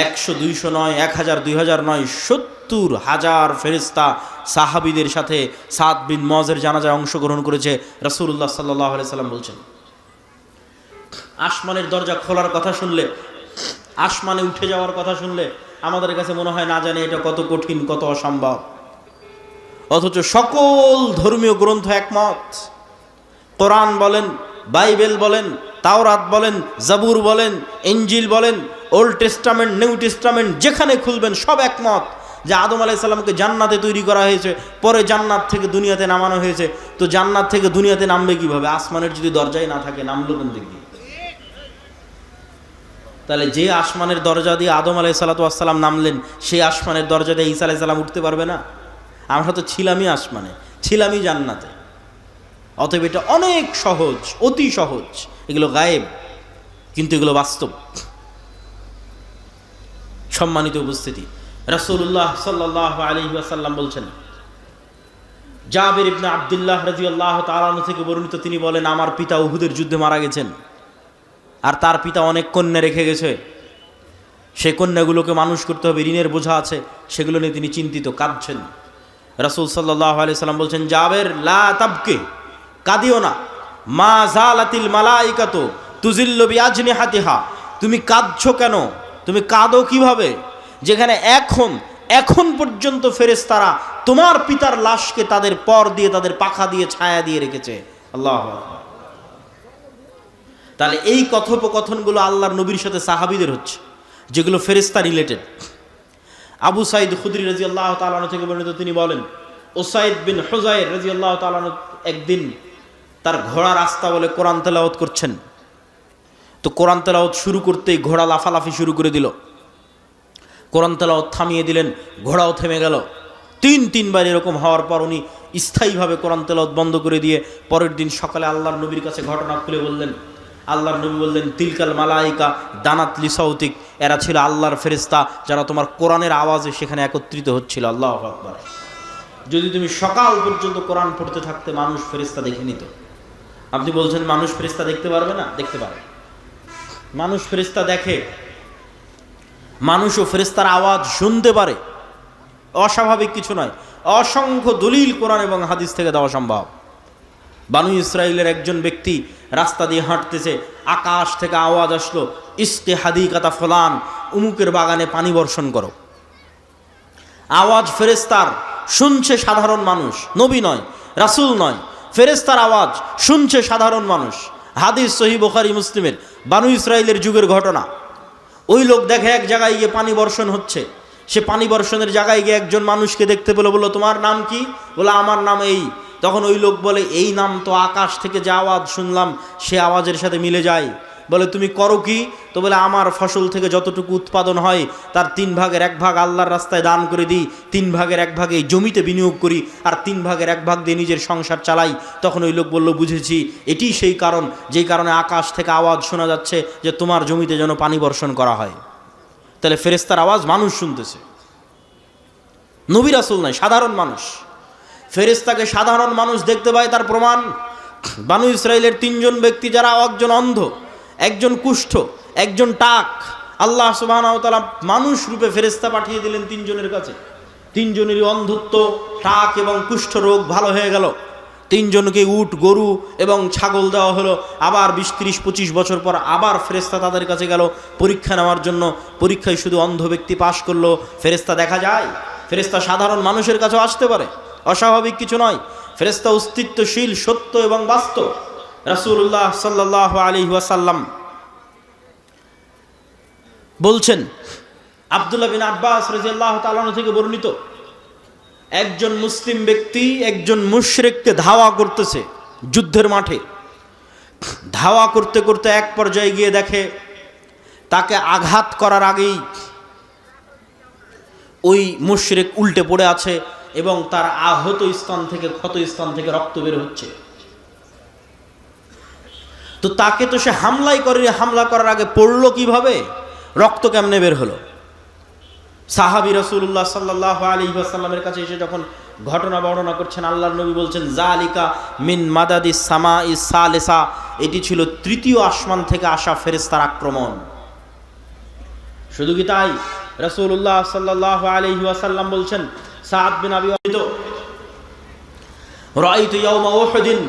100-200 নয়, 1000-2000 নয়, 70,000 ফেরেশতা সাহাবীদের সাথে সাদ বিন মুআজের জানাজায় অংশগ্রহণ করেছে। রাসূলুল্লাহ সাল্লাল্লাহু আলাইহি সাল্লাম বলছেন, আসমানের দরজা খোলার কথা শুনলে, আসমানে উঠে যাওয়ার কথা শুনলে আমাদের কাছে মনে হয় না জানে এটা কত কঠিন, কত অসম্ভব। অথচ সকল ধর্মীয় গ্রন্থ একমত। কোরআন বলেন, বাইবেল বলেন, তাওরাত বলেন, জাবুর বলেন, ইনজিল বলেন, ওল্ড টেস্টামেন্ট, নিউ টেস্টামেন্ট, যেখানে খুলবেন সব একমত যে আদম আলাইহিস সালামকে জান্নাতে তৈরি করা হয়েছে, পরে জান্নাত থেকে দুনিয়াতে নামানো হয়েছে। তো জান্নাত থেকে দুনিয়াতে নামবে কিভাবে? আসমানের যদি দরজাই না থাকে, নামলো কোন দিক দিয়ে? তাহলে যে আসমানের দরজা দিয়ে আদম আলাইহিসসালাম নামলেন, সেই আসমানের দরজা দিয়ে ঈসা আলাইহিস সালাম উঠতে পারবে না? আমরা তো ছিলামই আসমানে, ছিলামই জান্নাতে। অতএব এটা অনেক সহজ, অতি সহজ। এগুলো গায়েব, কিন্তু এগুলো বাস্তব। সম্মানিত উপস্থিতি, রাসূলুল্লাহ সাল্লাল্লাহু আলাইহি ওয়াসাল্লাম বলছেন, জাবির ইবনে আব্দুল্লাহ রাদিয়াল্লাহু তাআলা আনহু থেকে বর্ণিত, তিনি বলেন, আমার পিতা উহুদের যুদ্ধে মারা গেছেন, আর তার পিতা অনেক কন্যা রেখে গেছে। সেই কন্যাগুলোকে মানুষ করতে হবে, ঋণের বোঝা আছে, সেগুলো নিয়ে তিনি চিন্তিত, কাঁদছেন। রাসূল সাল্লাল্লাহু আলাইহি সাল্লাম বলছেন, জাবের লা তাবকি, কাঁদিও না, মা জালাতিল মালাইকাতু তুজিল্লু বিআজনিহাতিহা, তুমি কাঁদছো কেন? তুমি কাঁদো কিভাবে যেখানে এখন পর্যন্ত ফেরেশতারা তোমার পিতার লাশকে তাদের পর দিয়ে, তাদের পাখা দিয়ে, ছায়া দিয়ে রেখেছে। আল্লাহু আকবার। তাহলে এই কথোপকথনগুলো আল্লাহর নবীর সাথে সাহাবীদের হচ্ছে, যেগুলো ফেরেশতা রিলেটেড। আবু সাঈদ খুদরি রাদিয়াল্লাহু তাআলা আনহু থেকে বর্ণিত, তিনি বলেন, উসাইদ বিন হুযাইর রাদিয়াল্লাহু তাআলা আনহু একদিন তার ঘোড়া রাস্তা বলে কোরআন তেলাওয়াত করছেন। তো কোরআন তেলাওয়াত শুরু করতেই ঘোড়া লাফালাফি শুরু করে দিল। কোরআন তেলাওয়াত থামিয়ে দিলেন, ঘোড়াও থেমে গেল। তিনবার এরকম হওয়ার পর উনি স্থায়ীভাবে কোরআন তেলাওয়াত বন্ধ করে দিয়ে পরের দিন সকালে আল্লাহর নবীর কাছে ঘটনা খুলে বললেন। আল্লাহর নবী বললেন, তিলকাল মালাইকা দানাত লিসাউতিক, এরা ছিল আল্লাহর ফেরেশতা যারা তোমার কোরআনের আওয়াজে সেখানে একত্রিত হচ্ছিল। আল্লাহু আকবার। যদি তুমি সকাল পর্যন্ত কোরআন পড়তে থাকতে, মানুষ ফেরেশতা দেখে নিত। আপনি বলছেন মানুষ ফেরেশতা দেখতে পারবে না? দেখতে পারে। মানুষ ফেরেশতা দেখে, মানুষও ফেরেশতার আওয়াজ শুনতে পারে, অস্বাভাবিক কিছু নয়। অসংখ্য দলিল কোরআন এবং হাদিস থেকে দেওয়া সম্ভব। বানু ইসরাইলের একজন ব্যক্তি রাস্তা দিয়ে হাঁটতেছে, আকাশ থেকে আওয়াজ আসলো, ইসকে হাদিকাতা ফুলান, উমুকের বাগানে পানি বর্ষণ করো। আওয়াজ ফেরেশতার, শুনছে সাধারণ মানুষ, নবী নয়, রাসূল নয়, ফেরেশতার আওয়াজ শুনছে সাধারণ মানুষ। হাদিস সহিহ বুখারী মুসলিমের, বানু ইসরাইলের যুগের ঘটনা। ওই লোক দেখে এক জায়গায় গিয়ে পানি বর্ষণ হচ্ছে। সে পানি বর্ষণের জায়গায় গিয়ে একজন মানুষকে দেখতে পেল, বলল, তোমার নাম কি? বলে, আমার নাম এই। তখন ওই লোক বলে, এই নাম তো আকাশ থেকে যে আওয়াজ শুনলাম সে আওয়াজের সাথে মিলে যায়। বলে, তুমি করো কি? তো বলে, আমার ফসল থেকে যতটুকু উৎপাদন হয় তার 3/1 আল্লাহর রাস্তায় দান করে দিই, 3/1 এই জমিতে বিনিয়োগ করি, আর 3/1 দিয়ে নিজের সংসার চালাই। তখন ওই লোক বলল, বুঝেছি, এটি সেই কারণ যেই কারণে আকাশ থেকে আওয়াজ শোনা যাচ্ছে যে তোমার জমিতে যেন পানি বর্ষণ করা হয়। তাহলে ফেরেশতার আওয়াজ মানুষ শুনতেছে, নবী রাসূল নয়, সাধারণ মানুষ। ফেরেশতাকে সাধারণ মানুষ দেখতে পায়, তার প্রমাণ বানু ইসরাইলের 3 জন ব্যক্তি, যারা একজন অন্ধ, একজন কুষ্ঠ, একজন টাক, আল্লাহ সুবহানাহু ওয়া তাআলা মানুষ রূপে ফেরেশতা পাঠিয়ে দিলেন 3 জনের কাছে। 3 জনেরই অন্ধত্ব, টাক এবং কুষ্ঠ রোগ ভালো হয়ে গেল। 3 জনকে উট, গরু এবং ছাগল দেওয়া হলো। আবার 20-30-25 বছর পর আবার ফেরেশতা তাদের কাছে গেল পরীক্ষা নেওয়ার জন্য। পরীক্ষায় শুধু অন্ধ ব্যক্তি পাশ করলো। ফেরেশতা দেখা যায়, ফেরেশতা সাধারণ মানুষের কাছেও আসতে পারে, অস্বাভাবিক কিছু নয়। ফেরেশতা অস্তিত্বশীল, সত্য এবং বাস্তব। রাসূলুল্লাহ সাল্লাল্লাহু আলাইহি ওয়াসাল্লাম বলছেন, আব্দুল্লাহ বিন আব্বাস রাদিয়াল্লাহু তাআলা আনহু থেকে বর্ণিত, একজন মুসলিম ব্যক্তি একজন মুশরিককে ধাওয়া করতেছে যুদ্ধের মাঠে। ধাওয়া করতে করতে এক পর্যায়ে গিয়ে দেখে তাকে আঘাত করার আগেই ওই মুশরিক উল্টে পড়ে আছে এবং তার আহত স্থান থেকে, ক্ষত স্থান থেকে রক্ত বের হচ্ছে। তো তাকে তো সে হামলা করার আগে পড়লো কিভাবে? রক্ত কেমনে বের হলো? সাহাবী রাসূলুল্লাহ সাল্লাল্লাহু আলাইহি ওয়াসাল্লামের কাছে এসে যখন ঘটনা বর্ণনা করছেন, আল্লাহর নবী বলছেন জালিকা মিন মাদাদিস সামাই সালিসা, এটি ছিল তৃতীয় আসমান থেকে আসা ফেরেশতার আক্রমণ। শুধু কি তাই, রাসূলুল্লাহ সাল্লাল্লাহু আলাইহি ওয়াসাল্লাম বলছেন, সাদ বিন আবি রাআইতু ইয়াওমা উহুদিন,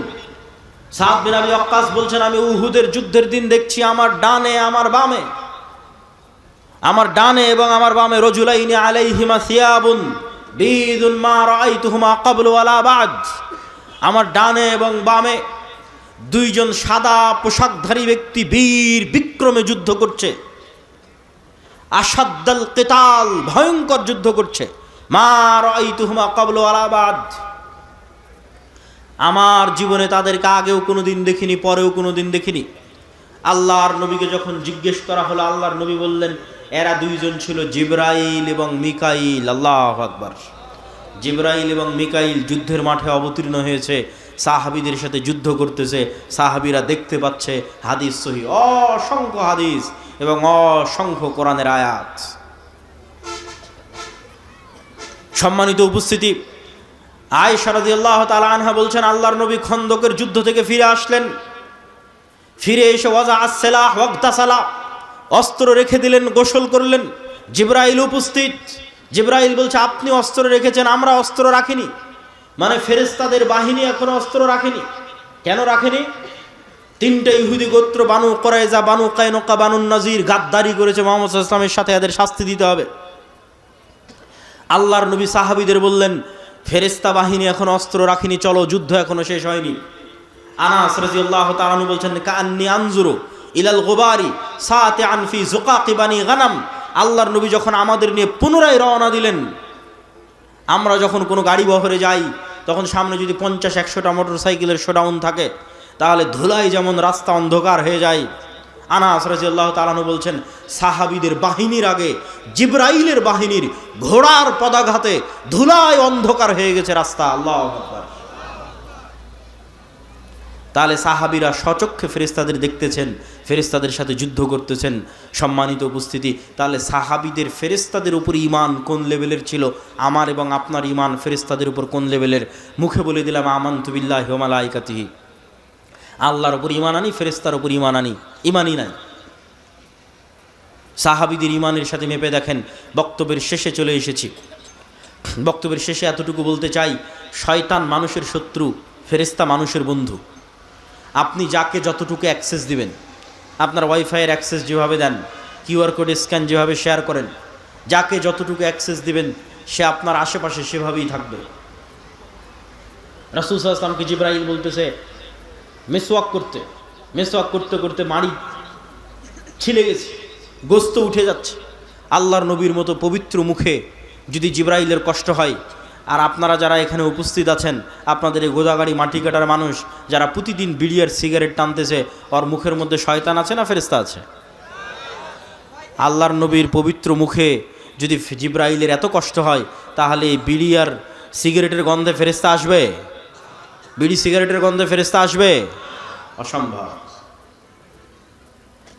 সাদ বিন আবি ওয়াক্কাস বলছেন, আমি উহুদের যুদ্ধের দিন দেখছি আমার ডানে আমার বামে, আমার ডানে এবং আমার বামে রজুলাইনি আলাইহিমা সিয়াবুন বিদুন মা রাআইতুহুমা ক্বাবলু ওয়ালা বা'দ, আমার ডানে এবং বামে দুইজন সাদা পোশাকধারী ব্যক্তি বীর বিক্রমে যুদ্ধ করছে, আশাদ্দাল কিতাল, ভয়ঙ্কর যুদ্ধ করছে, মা রাআইতুহুমা ক্বাবলু ওয়ালা বা'দ, আমার জীবনে তাদেরকে আগেও কোনোদিন দেখিনি, পরেও কোনোদিন দেখিনি। আল্লাহর নবীকে যখন জিজ্ঞেস করা হলো, আল্লাহর নবী বললেন এরা দুইজন ছিল জিবরাইল এবং মিকাইল। আল্লাহু আকবার। জিবরাইল এবং মিকাইল যুদ্ধের মাঠে অবতীর্ণ হয়েছে, সাহাবীদের সাথে যুদ্ধ করতেছে, সাহাবীরা দেখতে পাচ্ছে। হাদিস সহিহ, অসংখ্য হাদিস এবং অসংখ্য কোরআনের আয়াত। সম্মানিত উপস্থিতি, আয়েশা রাদিয়াল্লাহু তাআলা আনহা বলছেন, আল্লাহর নবী খন্দকের যুদ্ধ থেকে ফিরে আসলেন, ফিরে এসে ওয়াজা আসসালাহ ওয়াগতাসালা, অস্ত্র রেখে দিলেন, গোসল করলেন। জিবরাইল উপস্থিত। জিবরাইল বলছে, আপনি অস্ত্র রেখেছেন, আমরা অস্ত্র রাখিনি। মানে ফেরেশতাদের বাহিনী এখনো অস্ত্র রাখেনি। কেন রাখেনি? তিনটা ইহুদি গোত্র, বানু কুরাইজা, বানু কায়নুকা, বানু নাজির গাদ্দারি করেছে মুহাম্মদ সাল্লাল্লাহু আলাইহি ওয়াসাল্লামের সাথে, এদের শাস্তি দিতে হবে। আল্লাহর নবী সাহাবীদের বললেন, ফেরেশতা বাহিনী এখন অস্ত্র রাখিনি, চলো, যুদ্ধ এখনো শেষ হয়নি। আনাস রাদিয়াল্লাহু তাআলা আনহু বলছেন, কাআন্নী আনজুরু ইলাল গুবারি সাতিআন ফি যুকাকি বানি গানাম, আল্লাহর নবী যখন আমাদের নিয়ে পুনরায় রওনা দিলেন, আমরা যখন কোনো গাড়ি বহরে যাই তখন সামনে যদি 50-100টা মোটরসাইকেলের শোডাউন থাকে, তাহলে ধুলায় যেমন রাস্তা অন্ধকার হয়ে যায়। আনাস রাদিয়াল্লাহু তাআলা আনহু বলছেন, সাহাবীদের বাহিনীর আগে জিবরাইলের বাহিনীর ঘোড়ার পদাঘাতে ধুলায় অন্ধকার হয়ে গেছে রাস্তা। আল্লাহু আকবার। তাহলে সাহাবীরা স্বচক্ষে ফেরেশতাদের দেখতেছেন, ফেরেশতাদের সাথে যুদ্ধ করতেছেন। সম্মানিত উপস্থিতি, তাহলে সাহাবীদের ফেরেশতাদের উপর ঈমান কোন লেভেলের ছিল, আমার এবং আপনার ঈমান ফেরেশতাদের উপর কোন লেভেলের? মুখে বলে দিলাম আমানতু বিল্লাহি ওয়া মালাইকাতিহি, আল্লাহর উপর ঈমান আনি, ফেরেশতার উপর ঈমান আনি, ঈমানই নাই। সাহাবীদের ঈমানের সাথে মেপে দেখেন। বক্তব্যের শেষে চলে এসেছি। বক্তব্যের শেষে এতটুকু বলতে চাই, শয়তান মানুষের শত্রু, ফেরেশতা মানুষের বন্ধু। আপনি যাকে যতটুকু অ্যাক্সেস দিবেন, আপনার ওয়াইফাইয়ের অ্যাক্সেস যেভাবে দেন, কিউআর কোড স্ক্যান যেভাবে শেয়ার করেন, যাকে যতটুকু অ্যাক্সেস দিবেন সে আপনার আশেপাশে সেভাবেই থাকবে। রাসূল সাল্লাল্লাহু আলাইহি ওয়াসাল্লামকে জিবরাইল বলতেছে মেসওয়াক করতে করতে মাড়ি ছিলে গেছে, গোস্ত উঠে যাচ্ছে। আল্লাহর নবীর মতো পবিত্র মুখে যদি জিবরাইলের কষ্ট হয়, আর আপনারা যারা এখানে উপস্থিত আছেন, আপনাদের এই গোদাগাড়ি মাটি কাটার মানুষ যারা প্রতিদিন বিড়ি আর সিগারেট টানতেছে, ওর মুখের মধ্যে শয়তান আছে না ফেরেশতা আছে? আল্লাহর নবীর পবিত্র মুখে যদি জিবরাইলের এত কষ্ট হয়, তাহলে বিড়ি আর সিগারেটের গন্ধে ফেরেশতা আসবে? বিড়ি সিগারেটের গন্ধে ফেরেশতা আসবে? অসম্ভব।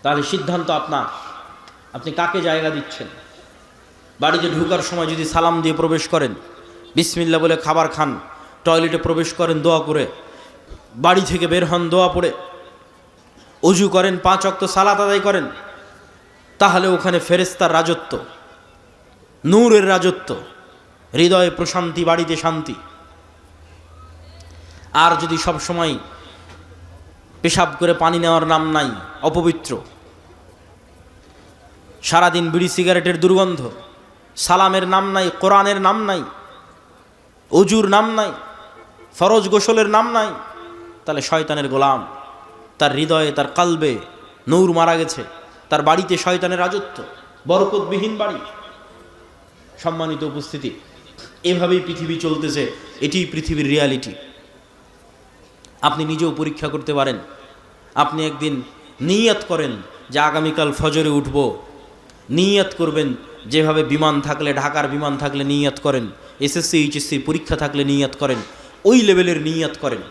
তাহলে সিদ্ধান্ত আপনার, আপনি কাকে জায়গা দিচ্ছেন। বাড়িতে ঢোকার সময় যদি সালাম দিয়ে প্রবেশ করেন, বিসমিল্লাহ বলে খাবার খান, টয়লেটে প্রবেশ করেন দোয়া করে, বাড়ি থেকে বের হন দোয়া পড়ে, ওযু করেন, 5 ওয়াক্ত সালাত আদায় করেন, তাহলে ওখানে ফেরেশতার রাজত্ব, নূরের রাজত্ব, হৃদয়ে প্রশান্তি, বাড়িতে শান্তি। আর যদি সব সময় পেশাব করে পানি নেওয়ার নাম নাই, অপবিত্র, সারাদিন বিড়ি সিগারেটের দুর্গন্ধ, সালামের নাম নাই, কোরআনের নাম নাই, ওযুর নাম নাই, ফরজ গোসলের নাম নাই, তাহলে শয়তানের গোলাম। তার হৃদয়ে, তার কালবে নূর মারা গেছে, তার বাড়িতে শয়তানের রাজত্ব, বরকতবিহীন বাড়ি। সম্মানিত উপস্থিতি, এভাবেই পৃথিবী চলতেছে, এটিই পৃথিবীর রিয়ালিটি। আপনি নিজেও পরীক্ষা করতে পারেন। আপনি একদিন নিয়ত করেন যে আগামীকাল ফজরে উঠব, নিয়ত করবেন, যেভাবে বিমান থাকলে, ঢাকার বিমান থাকলে নিয়ত করেন, এসএসসি এইচএসসি পরীক্ষা থাকলে নিয়ত করেন, ওই লেভেলের নিয়ত করেন।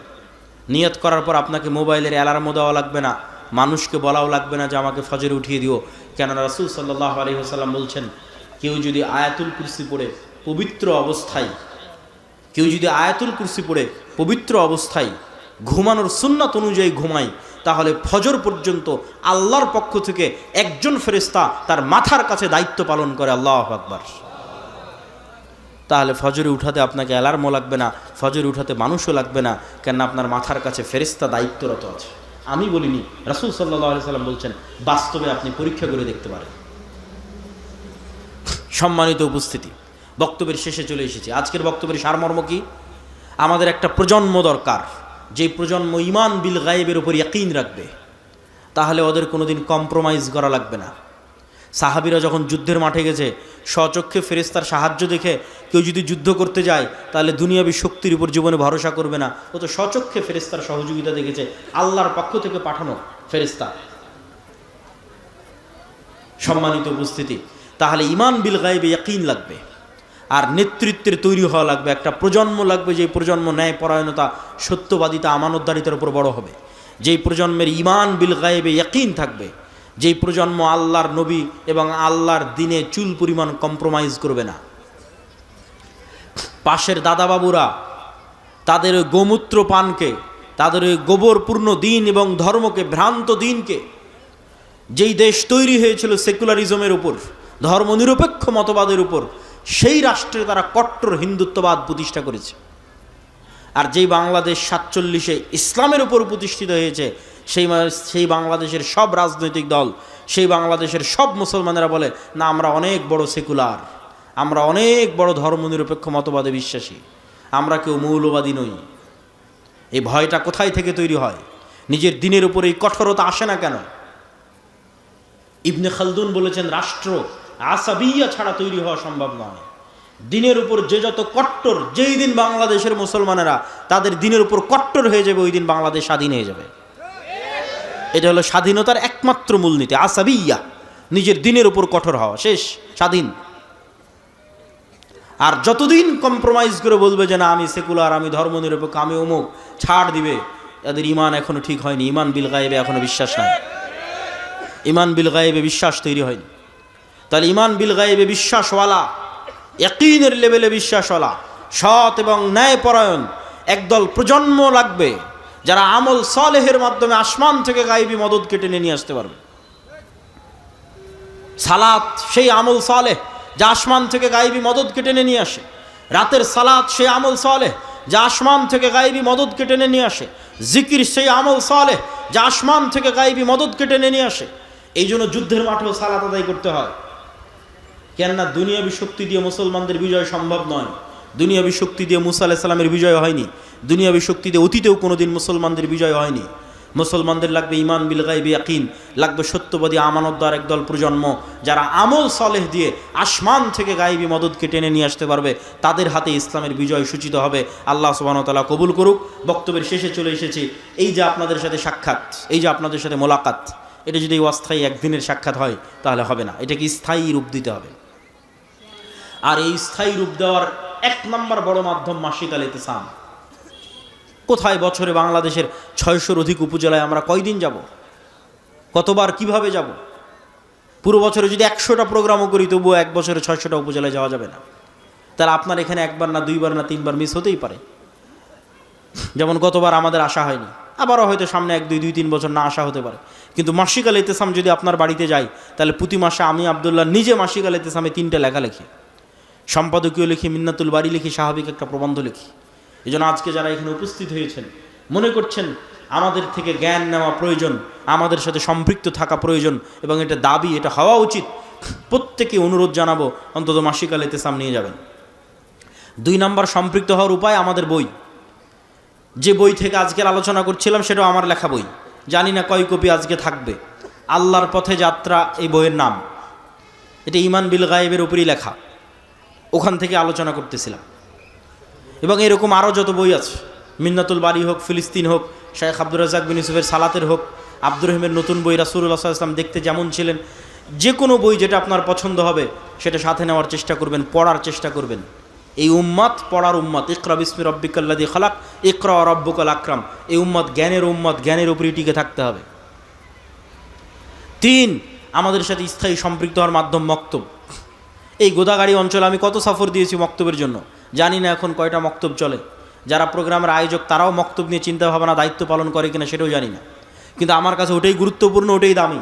নিয়ত করার পর আপনাকে মোবাইলের অ্যালার্মও দেওয়া লাগবে না, মানুষকে বলাও লাগবে না যে আমাকে ফজরে উঠিয়ে দিও, কেননা রাসূল সাল্লাল্লাহু আলাইহি ওয়াসাল্লাম বলছেন, কেউ যদি আয়াতুল কুরসি পড়ে পবিত্র অবস্থায় ঘুমানোর সুন্নাত অনুযায়ী ঘুমায়, তাহলে ফজর পর্যন্ত আল্লাহর পক্ষ থেকে একজন ফেরেশতা তার মাথার কাছে দায়িত্ব পালন করে। আল্লাহু আকবার। তাহলে ফজরে উঠাতে আপনাকে অ্যালার্মও লাগবে না, ফজরে উঠাতে মানুষও লাগবে না, কেন আপনার মাথার কাছে ফেরেশতা দায়িত্বরত আছে। আমি বলিনি, রাসূল সাল্লাল্লাহু আলাইহি সাল্লাম বলছেন, বাস্তবে আপনি পরীক্ষা করে দেখতে পারেন। সম্মানিত উপস্থিতি, বক্তব্যের শেষে চলে এসেছি। আজকের বক্তব্যের সারমর্ম কি? আমাদের একটা প্রজন্ম দরকার, যেই প্রজন্ম ঈমান বিল গায়েবের উপর ইয়াকিন রাখবে, তাহলে ওদের কোনোদিন কম্প্রোমাইজ করা লাগবে না। সাহাবীরা যখন যুদ্ধের মাঠে গেছে, স্বচক্ষে ফেরেশতার সাহায্য দেখে কেউ যদি যুদ্ধ করতে যায় তাহলে দুনিয়াবী শক্তির উপর জীবনে ভরসা করবে না, ও তো স্বচক্ষে ফেরেশতার সহযোগিতা দেখেছে, আল্লাহর পক্ষ থেকে পাঠানো ফেরেশতা। সম্মানিত উপস্থিতি, তাহলে ঈমান বিল গায়েবে ইয়াকিন লাগবে, আর নেতৃত্বের তৈরি হওয়া লাগবে, একটা প্রজন্ম লাগবে, যে প্রজন্ম ন্যায়পরায়ণতা, সত্যবাদিতা, আমানতদারিতার উপর বড় হবে, যেই প্রজন্মের ঈমান বিল গায়েবে ইয়াকিন থাকবে, যেই প্রজন্ম আল্লাহর নবী এবং আল্লাহর দিনে চুল পরিমাণ কম্প্রোমাইজ করবে না। পাশের দাদাবাবুরা তাদের ওই গোমূত্র পানকে, তাদের ওই গোবরপূর্ণ দিন এবং ধর্মকে, ভ্রান্ত দিনকে, যেই দেশ তৈরি হয়েছিল সেকুলারিজমের উপর, ধর্মনিরপেক্ষ মতবাদের উপর, সেই রাষ্ট্রে তারা কট্টর হিন্দুত্ববাদ প্রতিষ্ঠা করেছে। আর যেই বাংলাদেশ 47-এ ইসলামের উপর প্রতিষ্ঠিত হয়েছে, সেই বাংলাদেশের সব রাজনৈতিক দল, সেই বাংলাদেশের সব মুসলমানেরা বলে, না আমরা অনেক বড় সেকুলার, আমরা অনেক বড় ধর্মনিরপেক্ষ মতবাদে বিশ্বাসী, আমরা কেউ মৌলবাদী নই। এই ভয়টা কোথায় থেকে তৈরি হয়? নিজের দিনের উপর এই কঠোরতা আসে না কেন? ইবনে খালদুন বলেছেন, রাষ্ট্র আসাবিয়া ছাড়া তৈরি হওয়া সম্ভব নয়। দিনের উপর যে যত কট্টর, যেই দিন বাংলাদেশের মুসলমানেরা তাদের দিনের উপর কট্টর হয়ে যাবে, ওই দিন বাংলাদেশ স্বাধীন হয়ে যাবে। এটা হলো স্বাধীনতার একমাত্র মূলনীতি, আসাবিয়া, নিজের দিনের উপর কঠোর হওয়া, শেষ, স্বাধীন। আর যতদিন কম্প্রোমাইজ করে বলবে যে না আমি সেকুলার, আমি ধর্মনিরপেক্ষ, আমি অমুক, ছাড় দিবে, এদের ঈমান এখনো ঠিক হয়নি, ঈমান বিল গায়েবে এখনো বিশ্বাস নাই, ঈমান বিল গায়েবে বিশ্বাস তৈরি হয়নি। তাহলে ঈমান বিল গায়েবে বিশ্বাসওয়ালা, ইয়াকিনের লেভেলে বিশ্বাসওয়ালা, সৎ এবং ন্যায়পরায়ণ একদল প্রজন্ম লাগবে, যারা আমল সালেহের মাধ্যমে আসমান থেকে গায়েবী মদদ কেটে নিয়ে আসতে পারবে। সালাত সেই আমল সালেহ যা আসমান থেকে গায়েবী মদদ কেটে নিয়ে আসে। রাতের সালাত সেই আমল সালেহ যা আসমান থেকে গায়েবী মদদ কেটে নিয়ে আসে। জিকির সেই আমল সালেহ যা আসমান থেকে গায়েবী মদদ কেটে নিয়ে আসে। এই জন্য যুদ্ধের মাঠেও সালাত আদায় করতে হয়। কেননা দুনিয়াবী শক্তি দিয়ে মুসলমানদের বিজয় সম্ভব নয়। দুনিয়াবী শক্তি দিয়ে মুসা আলাইহিস সালামের বিজয় হয়নি, দুনিয়াবী শক্তি দিয়ে অতীতেও কোনোদিন মুসলমানদের বিজয় হয়নি। মুসলমানদের লাগবে ঈমান বিল গায়বি ইয়াকিন, লাগবে সত্যবাদী আমানতদার একদল প্রজন্ম, যারা আমল সালেহ দিয়ে আসমান থেকে গায়বী মদদকে টেনে নিয়ে আসতে পারবে। তাদের হাতে ইসলামের বিজয় সূচিত হবে। আল্লাহ সুবহানাহু ওয়া তাআলা কবুল করুক। বক্তব্যের শেষে চলে এসেছি। এই যে আপনাদের সাথে সাক্ষাৎ, এই যে আপনাদের সাথে মোলাকাত, এটা যদি অস্থায়ী একদিনের সাক্ষাৎ হয় তাহলে হবে না, এটাকে স্থায়ী রূপ দিতে হবে। আর এই স্থায়ী রূপ দেওয়ার এক নম্বর বড় মাধ্যম মাসিক আল ইতিসাম। কোথায় বছরে বাংলাদেশের 600-র অধিক উপজেলায় আমরা কয়দিন যাব, কতবার, কিভাবে যাব? পুরো বছরে যদি 100টা প্রোগ্রামও করি তবুও এক বছরে 600টা উপজেলায় যাওয়া যাবে না। তাহলে আপনার এখানে একবার না দুইবার না তিনবার মিস হতেই পারে। যেমন গতবার আমাদের আসা হয়নি, আবারও হয়তো সামনে 1-2-3 বছর না আসা হতে পারে। কিন্তু মাসিক আল ইতিসাম যদি আপনার বাড়িতে যাই, তাহলে প্রতি মাসে আমি আব্দুল্লাহ নিজে মাসিক আল ইতিসামে 3টা লেখা লিখি, সম্পাদকীয় লিখি, মিন্নাতুল বাড়ি লিখি, স্বাভাবিক একটা প্রবন্ধ লিখি। এই জন্য আজকে যারা এখানে উপস্থিত হয়েছেন, মনে করছেন আমাদের থেকে জ্ঞান নেওয়া প্রয়োজন, আমাদের সাথে সম্পৃক্ত থাকা প্রয়োজন এবং এটা দাবি, এটা হওয়া উচিত, প্রত্যেকে অনুরোধ জানাবো অন্তত মাসিক আল ইতিসাম নিয়ে যাবেন। 2 নম্বর সম্পৃক্ত হওয়ার উপায় আমাদের বই। যে বই থেকে আজকের আলোচনা করছিলাম সেটাও আমার লেখা বই, জানি না কয় কপি আজকে থাকবে। আল্লাহর পথে যাত্রা এই বইয়ের নাম। এটা ঈমান বিল গায়েবের উপরই লেখা, ওখান থেকে আলোচনা করতেছিলাম। এবং এরকম আরও যত বই আছে, মিন্নাতুল বাড়ি হোক, ফিলিস্তিন হোক, শেখ আব্দুর রাজ্জাক বিন ইউসুফের সালাতের হোক, আব্দুর রহিমের নতুন বই রাসূলুল্লাহ সাল্লাল্লাহু আলাইহি ওয়াসাল্লাম দেখতে যেমন ছিলেন, যে কোনো বই যেটা আপনার পছন্দ হবে সেটা সাথে নেওয়ার চেষ্টা করবেন, পড়ার চেষ্টা করবেন। এই উম্মাত পড়ার উম্মাত। ইকরা বিসমি রাব্বিকাল্লাযী খালাক, ইকরা ওয়া রাব্বুকাল আকরাম। এই উম্মাত জ্ঞানের উম্মাত, জ্ঞানের উপরই টিকে থাকতে হবে। তিন, আমাদের সাথে স্থায়ী সম্পৃক্ত হওয়ার মাধ্যম মক্তব। এই গোদাগাড়ি অঞ্চলে আমি কত সফর দিয়েছি মক্তবের জন্য, জানি না এখন কয়টা মক্তব চলে। যারা প্রোগ্রামের আয়োজক তারাও মক্তব নিয়ে চিন্তা ভাবনা দায়িত্ব পালন করে কিনা সেটাও জানি না, কিন্তু আমার কাছে ওটাই গুরুত্বপূর্ণ, ওটাই দামি।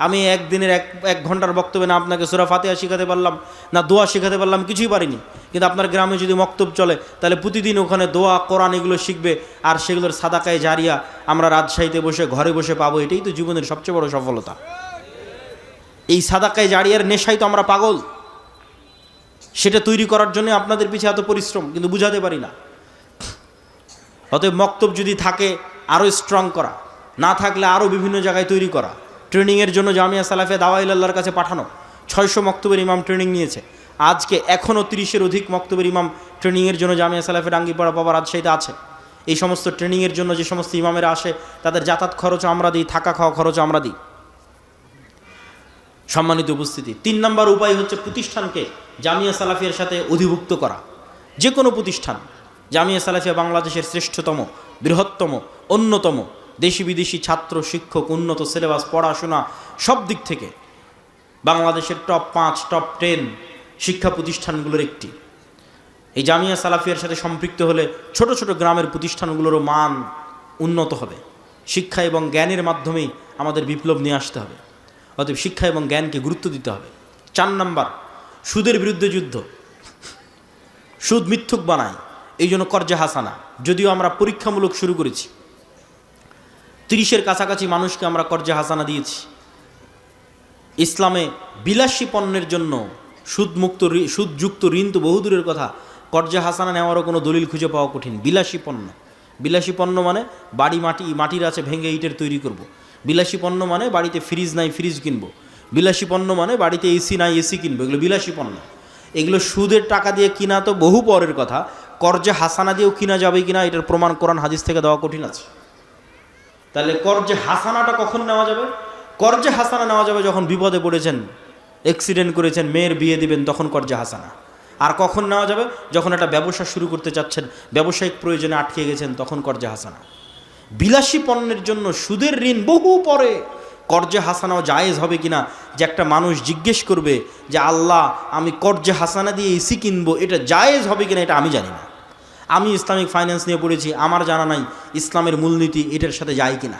আমি একদিনের এক ঘন্টার বক্তব্যে না আপনাকে সূরা ফাতিহা শিখাতে পারলাম, না দোয়া শিখাতে পারলাম, কিছুই পারিনি। কিন্তু আপনার গ্রামে যদি মক্তব চলে তাহলে প্রতিদিন ওখানে দোয়া কোরআন এগুলো শিখবে, আর সেগুলোর সাদাকায়ে জারিয়া আমরা রাজশাহীতে বসে ঘরে বসে পাবো। এটাই তো জীবনের সবচেয়ে বড় সফলতা। এই সাদাকায়ে জারিয়ার নেশাই তো আমরা পাগল, সেটা তৈরি করার জন্য আপনাদের পিছিয়ে এত পরিশ্রম, কিন্তু বুঝাতে পারি না। অতএব মক্তব যদি থাকে আরও স্ট্রং করা, না থাকলে আরও বিভিন্ন জায়গায় তৈরি করা। ট্রেনিংয়ের জন্য জামিয়া সালাফিয়া দাওয়া ইলাল্লাহর কাছে পাঠানো, 600 মক্তবের ইমাম ট্রেনিং নিয়েছে। আজকে এখনও 30-এর অধিক মক্তবের ইমাম ট্রেনিংয়ের জন্য জামিয়া সালাফিয়া ডাঙ্গিপাড়া বাবা রাজশাহীতে আছে। এই সমস্ত ট্রেনিংয়ের জন্য যে সমস্ত ইমামেরা আসে তাদের যাতায়াত খরচ আমরা দিই, থাকা খাওয়া খরচ আমরা দিই। সম্মানিত উপস্থিতি, 3 নম্বর উপায় হচ্ছে প্রতিষ্ঠানকে জামিয়া সালাফিয়ার সাথে অধিভুক্ত করা। যে কোনো প্রতিষ্ঠান, জামিয়া সালাফিয়া বাংলাদেশের শ্রেষ্ঠতম, বৃহত্তম, অন্যতম, দেশি বিদেশি ছাত্র শিক্ষক, উন্নত সিলেবাস, পড়াশোনা সব দিক থেকে বাংলাদেশের টপ 5 টপ 10 শিক্ষা প্রতিষ্ঠানগুলোর একটি। এই জামিয়া সালাফিয়ার সাথে সম্পৃক্ত হলে ছোট ছোট গ্রামের প্রতিষ্ঠানগুলোরও মান উন্নত হবে। শিক্ষা এবং জ্ঞানের মাধ্যমেই আমাদের বিপ্লব নিয়ে আসতে হবে। অতএব শিক্ষা এবং জ্ঞানকে গুরুত্ব দিতে হবে। 4 নম্বর, সুদের বিরুদ্ধে যুদ্ধ। সুদ মিথ্যুক বানায়, এই জন্য কর্জে হাসানা। যদিও আমরা পরীক্ষামূলক শুরু করেছি, 30-এর কাছাকাছি মানুষকে আমরা কর্জে হাসানা দিয়েছি। ইসলামে বিলাসী পণ্যের জন্য সুদযুক্ত ঋণ তো বহুদূরের কথা, কর্জে হাসানা নেওয়ারও কোনো দলিল খুঁজে পাওয়া কঠিন। বিলাসী পণ্য মানে বাড়ি মাটির আছে ভেঙে ইটের তৈরি করব। বিলাসী পণ্য মানে বাড়িতে ফ্রিজ নাই ফ্রিজ কিনবো। বিলাসী পণ্য মানে বাড়িতে এসি নাই এসি কিনবো। এগুলো বিলাসী পণ্য। এগুলো সুদের টাকা দিয়ে কিনা তো বহু পরের কথা, কর্জে হাসানা দিয়েও কিনা যাবে কিনা এটার প্রমাণ কোরআন হাদিস থেকে দেওয়া কঠিন আছে। তাহলে কর্জে হাসানাটা কখন নেওয়া যাবে? কর্জে হাসানা নেওয়া যাবে যখন বিপদে পড়েছেন, অ্যাক্সিডেন্ট করেছেন, মেয়ের বিয়ে দিবেন, তখন কর্জে হাসানা। আর কখন নেওয়া যাবে? যখন একটা ব্যবসা শুরু করতে চাচ্ছেন, ব্যবসায়িক প্রয়োজনে আটকে গেছেন, তখন কর্জে হাসানা। বিলাসী পণ্যের জন্য সুদের ঋণ বহু পরে কর্জে হাসানাও জায়েজ হবে কিনা, যে একটা মানুষ জিজ্ঞেস করবে যে আল্লাহ আমি কর্জে হাসানা দিয়ে এসি কিনবো, এটা জায়েজ হবে কিনা এটা আমি জানি না। আমি ইসলামিক ফাইন্যান্স নিয়ে পড়েছি, আমার জানা নাই ইসলামের মূলনীতি এটার সাথে যায় কিনা।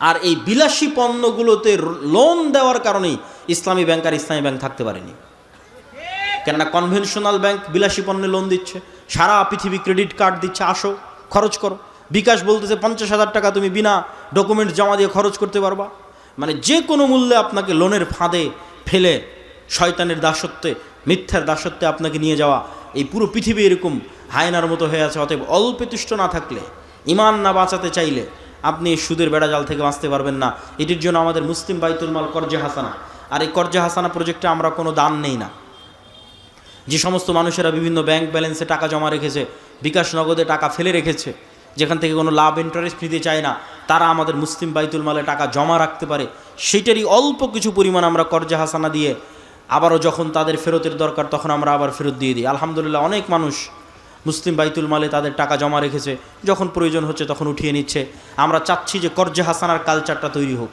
আর এই বিলাসী পণ্যগুলোতে লোন দেওয়ার কারণেই ইসলামী ব্যাংক আর ইসলামী ব্যাংক থাকতে পারেনি। কেননা কনভেনশনাল ব্যাংক বিলাসী পণ্যে লোন দিচ্ছে, সারা পৃথিবী ক্রেডিট কার্ড দিচ্ছে, আসো খরচ করো। বিকাশ বলতেছে 50,000 টাকা তুমি বিনা ডকুমেন্টস জমা দিয়ে খরচ করতে পারবা। মানে যে কোনো মূল্যে আপনাকে লোনের ফাঁদে ফেলে শয়তানের দাসত্বে, মিথ্যার দাসত্বে আপনাকে নিয়ে যাওয়া, এই পুরো পৃথিবী এরকম হায়নার মতো হয়ে আছে। অতএব অল্পে তুষ্ট না থাকলে, ইমান না বাঁচাতে চাইলে আপনি এই সুদের বেড়াজাল থেকে বাঁচতে পারবেন না। এটির জন্য আমাদের মুসলিম বাইতুল মাল কর্জে হাসানা। আর এই কর্জে হাসানা প্রজেক্টে আমরা কোনো দান নেই না। যে সমস্ত মানুষেরা বিভিন্ন ব্যাংক ব্যালেন্সে টাকা জমা রেখেছে, বিকাশ নগদে টাকা ফেলে রেখেছে, যেখান থেকে কোনো লাভ ইন্টারেস্ট নিতে চায় না, তারা আমাদের মুসলিম বাইতুল মালে টাকা জমা রাখতে পারে। সেইটারই অল্প কিছু পরিমাণ আমরা কর্জে হাসানা দিয়ে আবারও যখন তাদের ফেরতের দরকার তখন আমরা আবার ফেরত দিয়ে দিই। আলহামদুলিল্লাহ অনেক মানুষ মুসলিম বাইতুল মালে তাদের টাকা জমা রেখেছে, যখন প্রয়োজন হচ্ছে তখন উঠিয়ে নিচ্ছে। আমরা চাচ্ছি যে কর্জে হাসানার কালচারটা তৈরি হোক,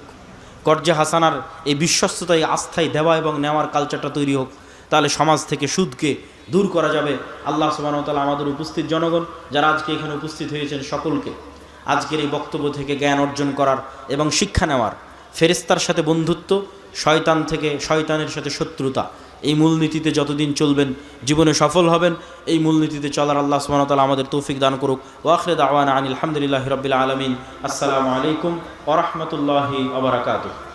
কর্জে হাসানার এই বিশ্বস্ততায় আস্থায় দেওয়া এবং নেওয়ার কালচারটা তৈরি হোক। তাহলে সমাজ থেকে সুদকে দূর করা যাবে। আল্লাহ সুবহানাহু ওয়া তাআলা আমাদের উপস্থিত জনগণ যারা আজকে এখানে উপস্থিত হয়েছেন সকলকে আজকের এই বক্তব্য থেকে জ্ঞান অর্জন করার এবং শিক্ষা নেওয়ার, ফেরেশতার সাথে বন্ধুত্ব, শয়তানের সাথে শত্রুতা, এই মূলনীতিতে যতদিন চলবেন জীবনে সফল হবেন। এই মূলনীতিতে চলার আল্লাহ সুবহানাহু ওয়া তাআলা আমাদের তৌফিক দান করুক। ওয়া আখিরু দাওয়ানা আনিল হামদুলিল্লাহি রাব্বিল আলামিন। আসসালামু আলাইকুম ওয়া রাহমাতুল্লাহি ওয়া বারাকাতুহু।